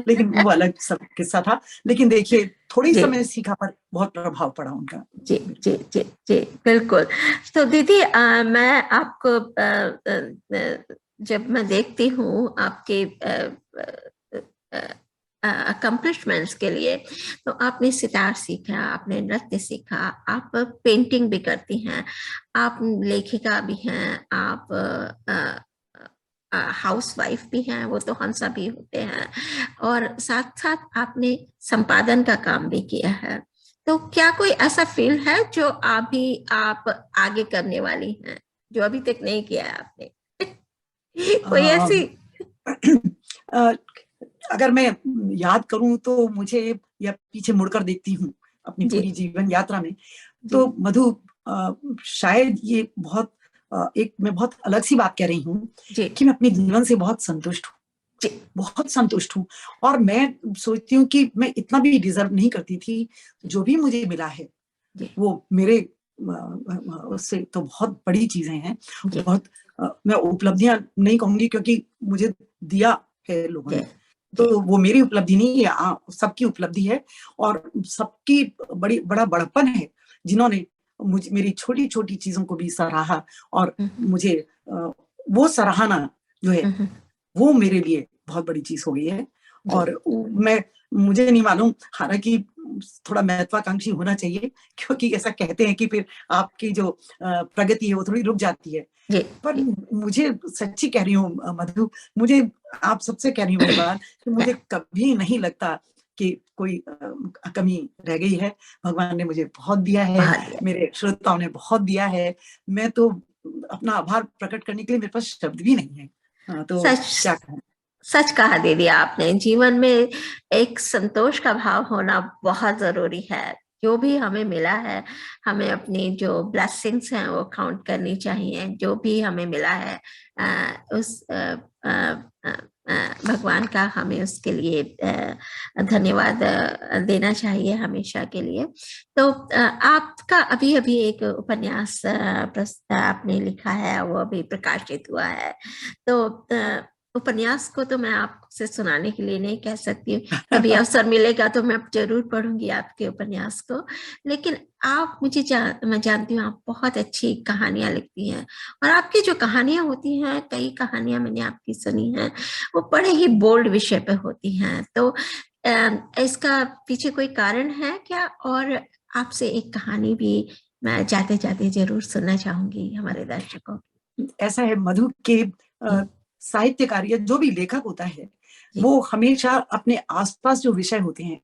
लेकिन वो अलग सब किस्सा था। लेकिन देखिए, थोड़ी जी समय सीखा पर बहुत प्रभाव पड़ा उनका। जी जी जी जी बिल्कुल। तो दीदी मैं आपको जब मैं देखती हूँ आपके अकम्पलिशमेंट्स के लिए, तो आपने सितार सीखा, आपने नृत्य सीखा, आप पेंटिंग भी करती हैं, आप लेखिका भी हैं, आप हाउस वाइफ भी हैं, वो तो हम सभी होते हैं, और साथ साथ आपने संपादन का काम भी किया है। तो क्या कोई ऐसा फील्ड है जो आप आगे करने वाली हैं, जो अभी तक नहीं किया है आपने? कोई ऐसी? अ, अगर मैं याद करूं तो मुझे, या पीछे मुड़कर देखती हूँ अपनी जी पूरी जीवन यात्रा में, जी तो मधु, शायद ये बहुत एक मैं बहुत अलग सी बात कह रही हूँ जी कि मैं अपने जीवन से बहुत संतुष्ट हूँ, जी बहुत संतुष्ट हूँ। और मैं सोचती हूँ कि मैं इतना भी डिजर्व नहीं करती थी। जो भी मुझे मिला है जी वो मेरे उससे तो बहुत बड़ी चीजें हैं। जी बहुत मैं उपलब्धियां नहीं कहूंगी, क्योंकि मुझे दिया है लोगों जी ने, जी तो वो मेरी उपलब्धि नहीं है, सबकी उपलब्धि है। और सबकी बड़ा बड़प्पन है, जिन्होंने मुझे मेरी छोटी छोटी चीजों को भी सराहा। और मुझे वो सराहना जो है, वो मेरे लिए बहुत बड़ी चीज हो गई है। और मैं मुझे नहीं मालूम, हालांकि थोड़ा महत्वाकांक्षी होना चाहिए, क्योंकि ऐसा कहते हैं कि फिर आपकी जो प्रगति है वो थोड़ी रुक जाती है। जी पर मुझे, सच्ची कह रही हूँ मधु, मुझे आप सबसे कह रही हूँ ये बात कि मुझे कभी नहीं लगता कि कोई कमी रह गई है। भगवान ने मुझे बहुत दिया है, बहुत मेरे श्रोताओं ने बहुत दिया है। मैं तो अपना आभार प्रकट करने के लिए मेरे पास शब्द भी नहीं है। तो सच क्या कहूँ। सच कहा दीदी आपने। जीवन में एक संतोष का भाव होना बहुत जरूरी है। जो भी हमें मिला है, हमें अपनी जो ब्लेसिंग्स हैं वो काउंट करनी चाहिए। जो भी हमें मिला है उस भगवान का हमें उसके लिए धन्यवाद देना चाहिए हमेशा के लिए। तो आपका अभी अभी एक उपन्यास आपने लिखा है, वो अभी प्रकाशित हुआ है। तो उपन्यास को तो मैं आपसे सुनाने के लिए नहीं कह सकती हूँ, कभी अवसर मिलेगा तो मैं जरूर पढ़ूंगी आपके उपन्यास को। लेकिन आप मैं जानती हूँ आप बहुत अच्छी कहानियां लिखती हैं, और आपकी जो कहानियां होती हैं, कई कहानियां मैंने आपकी सुनी हैं, वो बड़े ही बोल्ड विषय पे होती हैं। तो इसका पीछे कोई कारण है क्या? और आपसे एक कहानी भी मैं जाते जाते जरूर सुनना चाहूंगी हमारे दर्शकों। ऐसा है मधु के, साहित्यकार या जो भी लेखक होता है, वो हमेशा अपने आसपास जो विषय होते हैं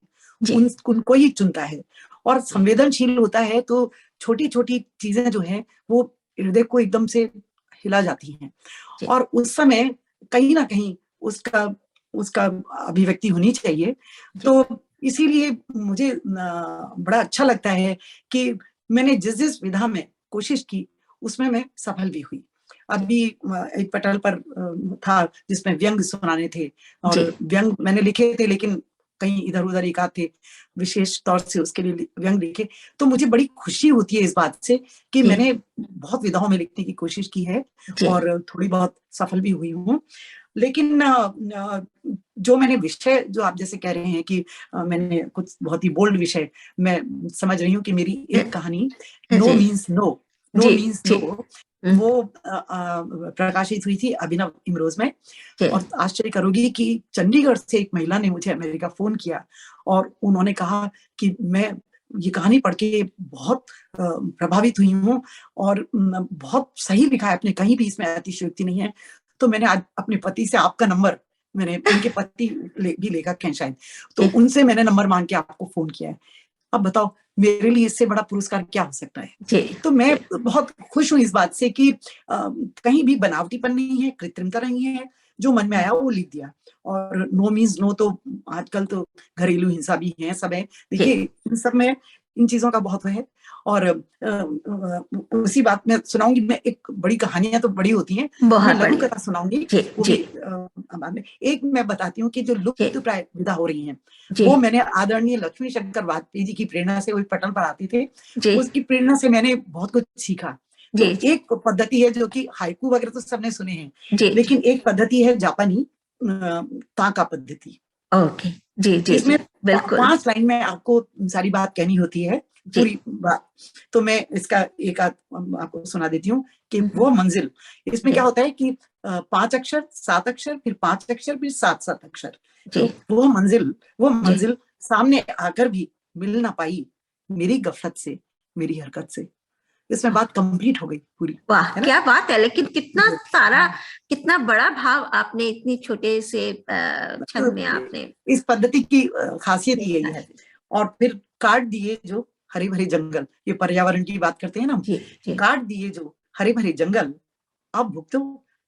उनको ही चुनता है, और संवेदनशील होता है। तो छोटी छोटी चीजें जो है वो हृदय को एकदम से हिला जाती हैं। और उस समय कहीं ना कहीं उसका उसका अभिव्यक्ति होनी चाहिए। तो इसीलिए मुझे बड़ा अच्छा लगता है कि मैंने जिस जिस विधा में कोशिश की उसमें मैं सफल भी हुई। अभी एक पटल पर था जिसमें व्यंग सुनाने थे, और व्यंग मैंने लिखे थे, लेकिन कहीं इधर उधर एक आध थे विशेष तौर से उसके लिए व्यंग लिखे। तो मुझे बड़ी खुशी होती है इस बात से कि जी। मैंने बहुत विधाओं में लिखने की कोशिश की है जी। और थोड़ी बहुत सफल भी हुई हूँ। लेकिन जो मैंने विषय, जो आप जैसे कह रहे हैं कि मैंने कुछ बहुत ही बोल्ड विषय, मैं समझ रही हूँ कि मेरी एक कहानी नो जी। मीन्स नो, नो जी। मीन्स जी। नो, वो प्रकाशित हुई थी अभिनव इमरोज में। जी। और आश्चर्य करोगी कि चंडीगढ़ से एक महिला ने मुझे अमेरिका फोन किया और उन्होंने कहा कि मैं ये कहानी पढ़ के बहुत प्रभावित हुई हूँ और बहुत सही लिखा है आपने, कहीं भी इसमें अतिशयोक्ति नहीं है। तो मैंने आज अपने पति से आपका नंबर, मैंने, उनके पति भी लेखक हैं शायद, तो उनसे मैंने नंबर मांग के आपको फोन किया है। अब बताओ मेरे लिए इससे बड़ा पुरस्कार क्या हो सकता है। जी। तो मैं बहुत खुश हूँ इस बात से कि कहीं भी बनावटीपन नहीं है, कृत्रिमता नहीं है, जो मन में आया वो लिख दिया। और नो मीन्स नो, तो आजकल तो घरेलू हिंसा भी है, सब है, देखिए इन सब में इन चीजों का बहुत है। और उसी बात में सुनाऊंगी मैं, एक बड़ी कहानियां तो बड़ी होती हैं, मैं लघु कथा सुनाऊंगी वो भी बाद में। एक मैं बताती हूँ कि जो लुप्त प्राय विधा हो रही हैं, वो मैंने आदरणीय लक्ष्मी शंकर वाजपेयी जी की प्रेरणा से, वो पटल पढ़ाते थे, उसकी प्रेरणा से मैंने बहुत कुछ सीखा। तो एक पद्धति है जो कि हाइकू वगैरह तो सबने सुने हैं, लेकिन एक पद्धति है जापानी ताका पद्धति। ओके, जी जी, इसमें बिल्कुल 5 लाइन में आपको सारी बात कहनी होती है, पूरी बात। तो मैं इसका एक आपको सुना देती हूँ कि वो मंजिल, इसमें क्या होता है कि 5 अक्षर, 7 अक्षर, फिर 5 अक्षर, फिर 7 अक्षर। तो वो मंजिल सामने आकर भी मिल ना पाई मेरी गफलत से, मेरी हरकत से। इसमें बात कंप्लीट हो गई पूरी। वाह, क्या बात है। लेकिन कितना सारा, कितना बड़ा भाव आपने इतनी छोटे से छंद में आपने। इस पद्धति की खासियत यही है। और फिर काट दिए जो हरे भरे जंगल, ये पर्यावरण की बात करते हैं ना, काट दिए जो हरे भरे जंगल, अब भुगतो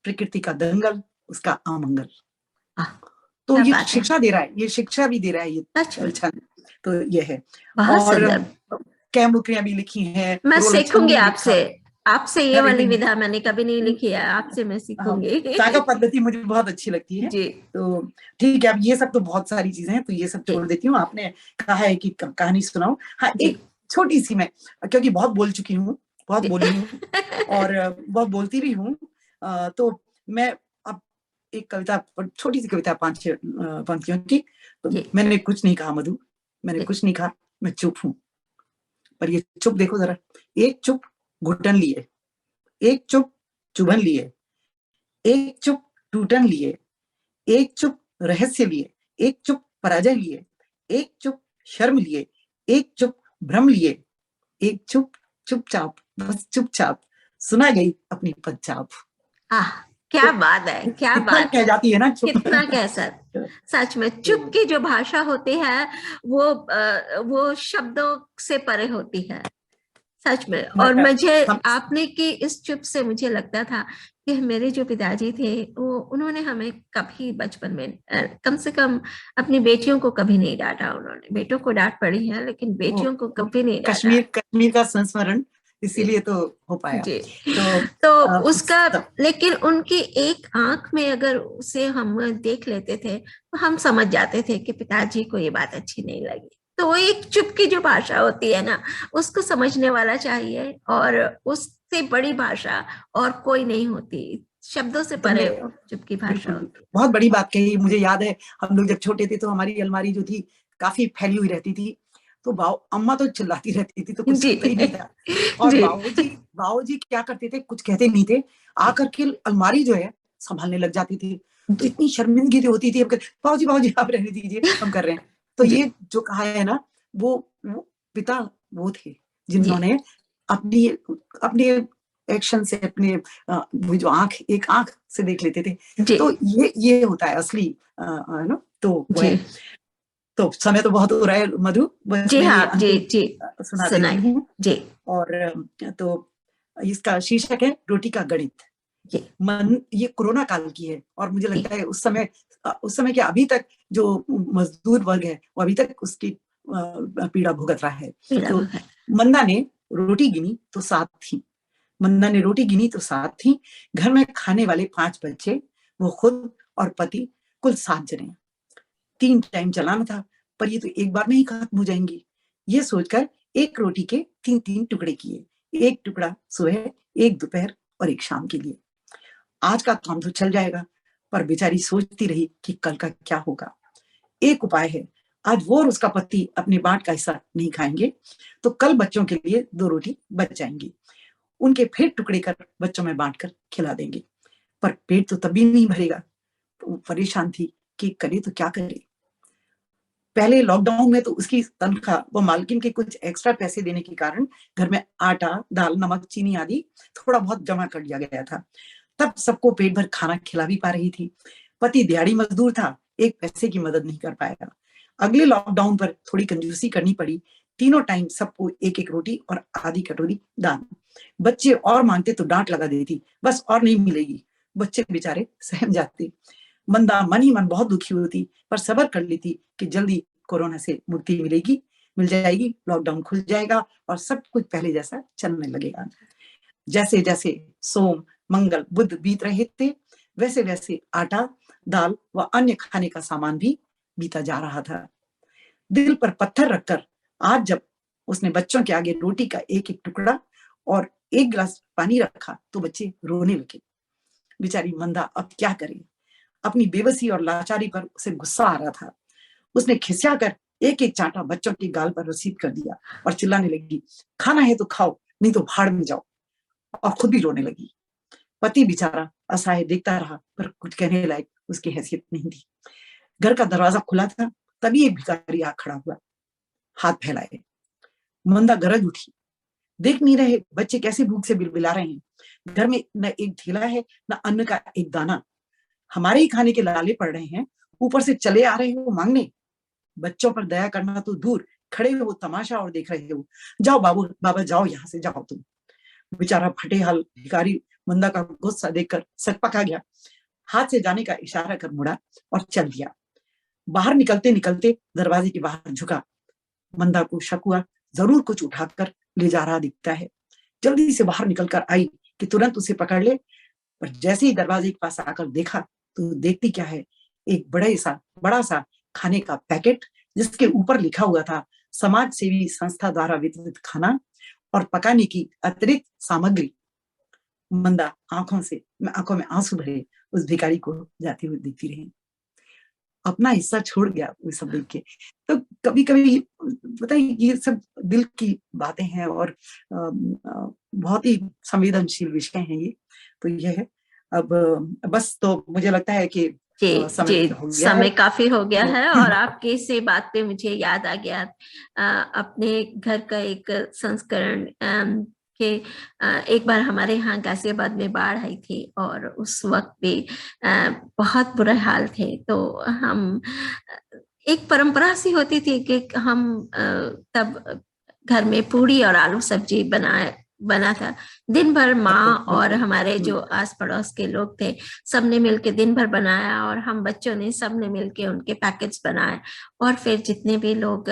प्रकृति का दंगल, उसका आमंगल। तो ये शिक्षा दे रहा है, ये शिक्षा भी दे रहा है ये छंद। तो ये है। और कैमुकरियां भी लिखी हैं, मैं सीखूंगी आपसे ये वाली विधा मैंने कभी नहीं लिखी है, आपसे मैं सीखूंगी। ताका पद्धति मुझे बहुत अच्छी लगती है। तो ठीक है, अब ये सब तो बहुत सारी चीजें हैं, तो ये सब छोड़ देती हूँ। आपने कहा है कि कहानी सुनाओ, हाँ एक छोटी सी, मैं क्योंकि बहुत बोल चुकी हूँ, बहुत बोली हूँ और बहुत बोलती भी हूँ, तो मैं अब एक कविता, छोटी सी कविता 5 पंक्तियों की। तो मैंने कुछ नहीं कहा मधु, मैंने कुछ नहीं कहा, मैं चुप हूँ। पर ये चुप देखो जरा, एक चुप घुटन लिए, एक चुप चुभन लिए, एक चुप टूटन लिए, एक चुप रहस्य लिए, एक चुप पराजय लिए, एक चुप शर्म लिए, एक चुप भ्रम लिए, एक चुप चुपचाप, बस चुपचाप सुना गई अपनी पदचाप। क्या बात है, क्या बात कह जाती है ना चुप। कितना कह सच में चुप की जो भाषा होती है वो शब्दों से परे होती है, सच में। और मुझे आपने की इस चुप से मुझे लगता था कि मेरे जो पिताजी थे वो, उन्होंने हमें कभी बचपन में कम से कम अपनी बेटियों को कभी नहीं डांटा। उन्होंने बेटों को डांट पड़ी है, लेकिन बेटियों को कभी नहीं डांटा। कश्मीर का संस्मरण, इसीलिए तो हो पाया। तो उसका, लेकिन उनकी एक आंख में अगर उसे हम देख लेते थे तो हम समझ जाते थे कि पिताजी को ये बात अच्छी नहीं लगी। तो वो एक चुप की जो भाषा होती है ना, उसको समझने वाला चाहिए, और उससे बड़ी भाषा और कोई नहीं होती, शब्दों से परे चुप की भाषा होती है। बहुत बड़ी बात कही। मुझे याद है हम लोग जब छोटे थे तो हमारी अलमारी जो थी काफी फैली हुई रहती थी, तो अम्मा तो चिल्लाती रहती थी, तो कुछ सुनता ही नहीं था। और बाबूजी क्या करते थे, कुछ कहते नहीं थे, आकर के अलमारी जो है संभालने लग जाती थी। तो इतनी शर्मिंदगी होती थी, बाबूजी आप रहने दीजिए, हम कर रहे हैं। तो ये जो कहा है ना, वो पिता वो थे जिन्होंने अपने एक्शन से, अपने जो एक आंख से देख लेते थे। तो ये होता है असली ना। तो वो है। तो समय तो बहुत हो रहा है मधु, जी हाँ, जी सुना देती हूँ जी। और तो इसका शीर्षक है रोटी का गणित। ये कोरोना काल की है, और मुझे लगता है उस समय के अभी तक जो मजदूर वर्ग है वो अभी तक उसकी पीड़ा भुगत रहा है। तो मंदा ने रोटी गिनी तो 7 थी, मंदा ने रोटी गिनी तो 7 थी, घर में खाने वाले 5 बच्चे, वो खुद और पति कुल 7 जने। 3 टाइम चलाना था, पर ये तो एक बार में ही खत्म हो जाएंगी। ये सोचकर एक रोटी के 3-3 टुकड़े किए, एक टुकड़ा सुबह, एक दोपहर और एक शाम के लिए। आज का काम तो चल जाएगा, पर बेचारी सोचती रही कि कल का क्या होगा। एक उपाय है, आज वो और उसका पति अपने बांट का हिस्सा नहीं खाएंगे तो कल बच्चों के लिए 2 रोटी बच जाएंगी। उनके फिर टुकड़े कर बच्चों में बांटकर खिला देंगे। पर पेट तो तभी नहीं भरेगा। तो परेशान थी कि करे तो क्या करे। पहले लॉकडाउन में तो उसकी तनख्वाह व मालकिन के कुछ एक्स्ट्रा पैसे देने के कारण घर में आटा, दाल, नमक, चीनी आदि थोड़ा बहुत जमा कर लिया गया था। तब सबको पेट भर खाना खिला भी पा रही थी। पति दिहाड़ी मजदूर था, एक पैसे की मदद नहीं कर पाया। अगले लॉकडाउन पर थोड़ी कंजूसी करनी पड़ी। तीनों टाइम सबको एक एक रोटी और आधी कटोरी दाल। बच्चे और मांगते तो डांट लगा देती, बस और नहीं मिलेगी। बच्चे बेचारे सहम जाते। मंदा मन ही मन बहुत दुखी होती, पर सब्र कर लेती कि जल्दी कोरोना से मुक्ति मिल जाएगी, लॉकडाउन खुल जाएगा और सब कुछ पहले जैसा चलने लगेगा। जैसे जैसे सोम, मंगल, बुध बीत रहे थे, वैसे वैसे आटा, दाल व अन्य खाने का सामान भी बीता जा रहा था। दिल पर पत्थर रखकर आज जब उसने बच्चों के आगे रोटी का एक एक टुकड़ा और एक गिलास पानी रखा तो बच्चे रोने लगे। बेचारी मंदा अब क्या करे। अपनी बेबसी और लाचारी पर उसे गुस्सा आ रहा था। उसने खिसिया कर एक एक चांटा बच्चों के गाल पर रसीद कर दिया और चिल्लाने लगी, खाना है तो खाओ, नहीं तो भाड़ में जाओ, और खुद भी रोने लगी। पति बेचारा असहाय देखता रहा, पर कुछ कहने लायक उसकी हैसियत नहीं थी। घर का दरवाजा खुला था, तभी एक भिखारी आ खड़ा हुआ, हाथ फैलाए। मंदा गरज उठी। देख नहीं रहे बच्चे कैसे भूख से बिलबिला रहे हैं। घर में न एक थैला है, न अन्न का एक दाना। हमारे ही खाने के लाले पड़ रहे हैं, ऊपर से चले आ रहे हो मांगने। बच्चों पर दया करना तो दूर, खड़े हो तमाशा और देख रहे हो। जाओ बाबा जाओ, यहाँ से जाओ तुम। बेचारा फटे हाल भिखारी मंदा का गुस्सा देखकर सकपका गया। हाथ से जाने का इशारा कर मुड़ा और चल दिया। बाहर निकलते निकलते दरवाजे के बाहर झुका। मंदा को शक हुआ, जरूर कुछ उठाकर ले जा रहा दिखता है। जल्दी से बाहर निकलकर आई कि तुरंत उसे पकड़ ले, पर जैसे ही दरवाजे के पास आकर देखा तो देखती क्या है, एक बड़ा सा खाने का पैकेट, जिसके ऊपर लिखा हुआ था समाज सेवी संस्था द्वारा वितरित खाना और पकाने की अतिरिक्त सामग्री। मंदा आंखों में आंसू भरे उस भिखारी को जाते हुए देखती रही। अपना हिस्सा छोड़ गया वो सब देख के। तो कभी कभी पता है, ये सब दिल की बातें हैं और बहुत ही संवेदनशील विषय हैं ये। तो ये है। अब बस तो मुझे लगता है कि जी हो गया समय है। काफी हो गया है, और आपकी इसी बात पे मुझे याद आ गया अपने घर का एक संस्करण कि एक बार हमारे यहाँ गाजियाबाद में बाढ़ आई थी और उस वक्त भी बहुत बुरे हाल थे। तो हम एक परंपरा सी होती थी कि हम तब घर में पूड़ी और आलू सब्जी बना था। दिन भर माँ और हमारे जो आस पड़ोस के लोग थे सबने मिलके दिन भर बनाया, और हम बच्चों ने सबने मिलके उनके पैकेट्स बनाए, और फिर जितने भी लोग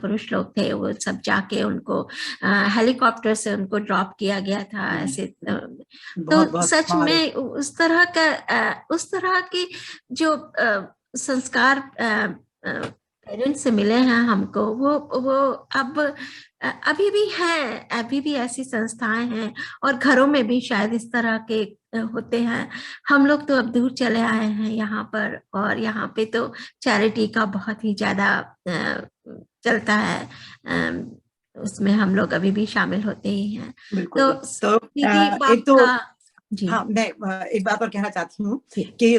पुरुष लोग थे वो सब जाके उनको हेलीकॉप्टर से उनको ड्रॉप किया गया था। ऐसे तो सच में उस तरह की जो संस्कार पेरेंट्स से मिले हैं हमको, वो अब अभी भी है, अभी भी ऐसी संस्थाएं हैं, और घरों में भी शायद इस तरह के होते हैं। हम लोग तो अब दूर चले आए हैं यहाँ पर, और यहाँ पे तो चैरिटी का बहुत ही ज्यादा चलता है, उसमें हम लोग अभी भी शामिल होते ही हैं। तो एक तो हाँ, मैं एक बात और कहना चाहती हूँ कि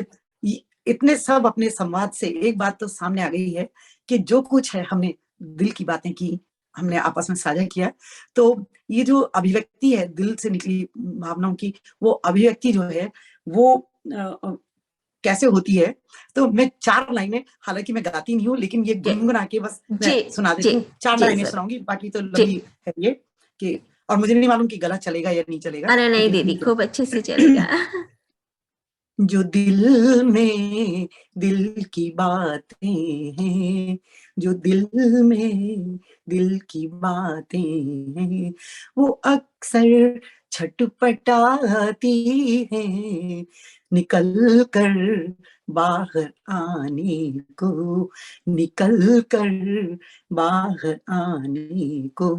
इतने सब अपने संवाद से एक बात तो सामने आ गई है कि जो कुछ है हमने दिल की बातें की, हमने आपस में साझा किया। तो ये जो अभिव्यक्ति है दिल से निकली भावनाओं की, वो अभिव्यक्ति जो है वो कैसे होती है। तो मैं 4 लाइनें, हालांकि मैं गाती नहीं हूँ, लेकिन ये गुनगुना के बस मैं सुना देती हूँ। 4 लाइनें सुनाऊंगी, बाकी तो लंबी है ये कि, और मुझे नहीं मालूम कि गला चलेगा या नहीं चलेगा। अरे नहीं दीदी, खूब अच्छे से चलेगा। जो दिल में दिल की बातें हैं, जो दिल में दिल की बातें हैं, वो अक्सर छटपटाती हैं, निकल कर बाहर आने को, निकल कर बाहर आने को,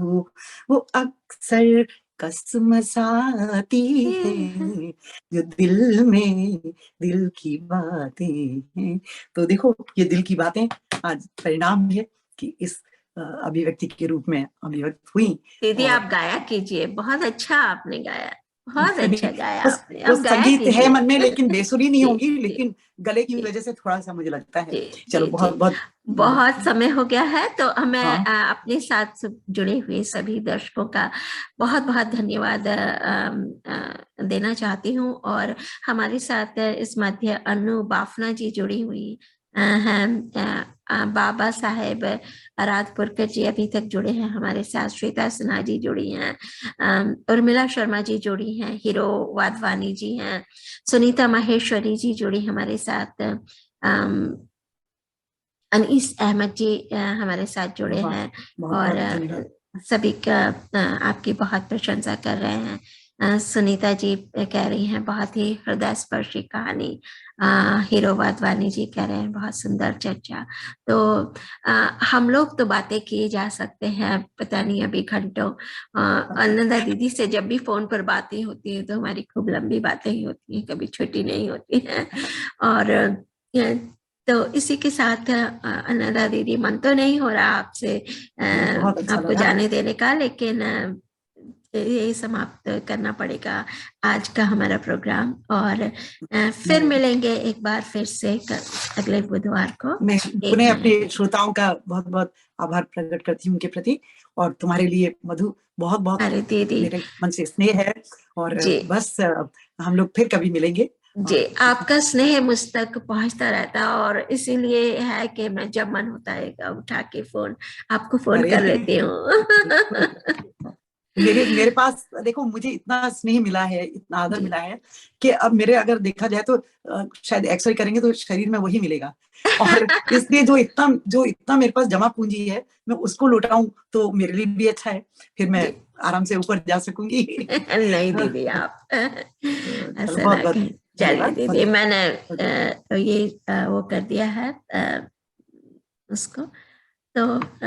वो अक्सर कसमसाती है जो दिल में दिल की बातें हैं। तो देखो ये दिल की बातें आज परिणाम है कि इस अभिव्यक्ति के रूप में अभिव्यक्त हुई। दीदी और आप गाया कीजिए, बहुत अच्छा आपने गाया, बहुत अच्छा गाया बस आपने, वो अब गाया संगीत है कीजिए। मन में, लेकिन बेसुरी नहीं जी होगी, जी लेकिन गले की जी वजह से थोड़ा सा मुझे लगता है। जी चलो जी बहुत जी बहुत बहुत समय हो गया है, तो हमें हाँ अपने साथ जुड़े हुए सभी दर्शकों का बहुत बहुत धन्यवाद देना चाहती हूँ। और हमारे साथ इस मध्य अनु बाफना जी जुड़ी हुई हैं, बाबा साहेब आराधपुरकर जी अभी तक जुड़े हैं हमारे साथ, श्वेता सिन्हा जी जुड़ी हैं, उर्मिला शर्मा जी जुड़ी हैं, हीरो वाधवानी जी हैं, सुनीता माहेश्वरी जी जुड़ी हमारे साथ, अनीस अहमद जी हमारे साथ जुड़े वाह, हैं। बहुत और बहुत धन्यवाद। सभी का आपकी बहुत प्रशंसा कर रहे हैं। सुनीता जी कह रही हैं बहुत ही हृदय स्पर्शी कहानी, हीरो वाधवानी जी कह रहे हैं बहुत सुंदर चर्चा। तो हम लोग तो बातें किए जा सकते हैं पता नहीं अभी घंटों। आनंदा दीदी से जब भी फोन पर बातें होती है तो हमारी खूब लंबी बातें ही होती हैं, कभी छोटी नहीं होती हैं। और तो इसी के साथ आनंदा दीदी, मन तो नहीं हो रहा आपसे बहुत अच्छा आपको लगा। जाने देने का, लेकिन यही समाप्त करना पड़ेगा आज का हमारा प्रोग्राम। और फिर मैं मिलेंगे एक बार फिर से अगले बुधवार को मैं 1 पुनः बजे। अपने श्रोताओं का बहुत बहुत आभार प्रकट करती हूँ उनके प्रति। और तुम्हारे लिए मधु बहुत बहुत अरे दीदी मेरे मन से स्नेह है। और जी बस हम लोग फिर कभी मिलेंगे। जी, आपका स्नेह मुझ तक पहुंचता रहता है, और इसीलिए है कि मैं जब मन होता है उठा के फोन आपको फोन अरे कर लेती हूँ। मेरे पास देखो मुझे इतना स्नेह मिला है, इतना आदर जी मिला है कि अब मेरे अगर देखा जाए तो शायद एक्सरे करेंगे तो शरीर में वही मिलेगा। और इसलिए जो इतना मेरे पास जमा पूंजी है, मैं उसको लौटाऊं तो मेरे लिए भी अच्छा है, फिर मैं जी आराम से ऊपर जा सकूंगी। नहीं दीदी आप चलो ऐसा बहुत ना बहुत कहें। चलिए धन्यवाद दीदी, मधु। मैंने ये वो कर दिया है उसको, तो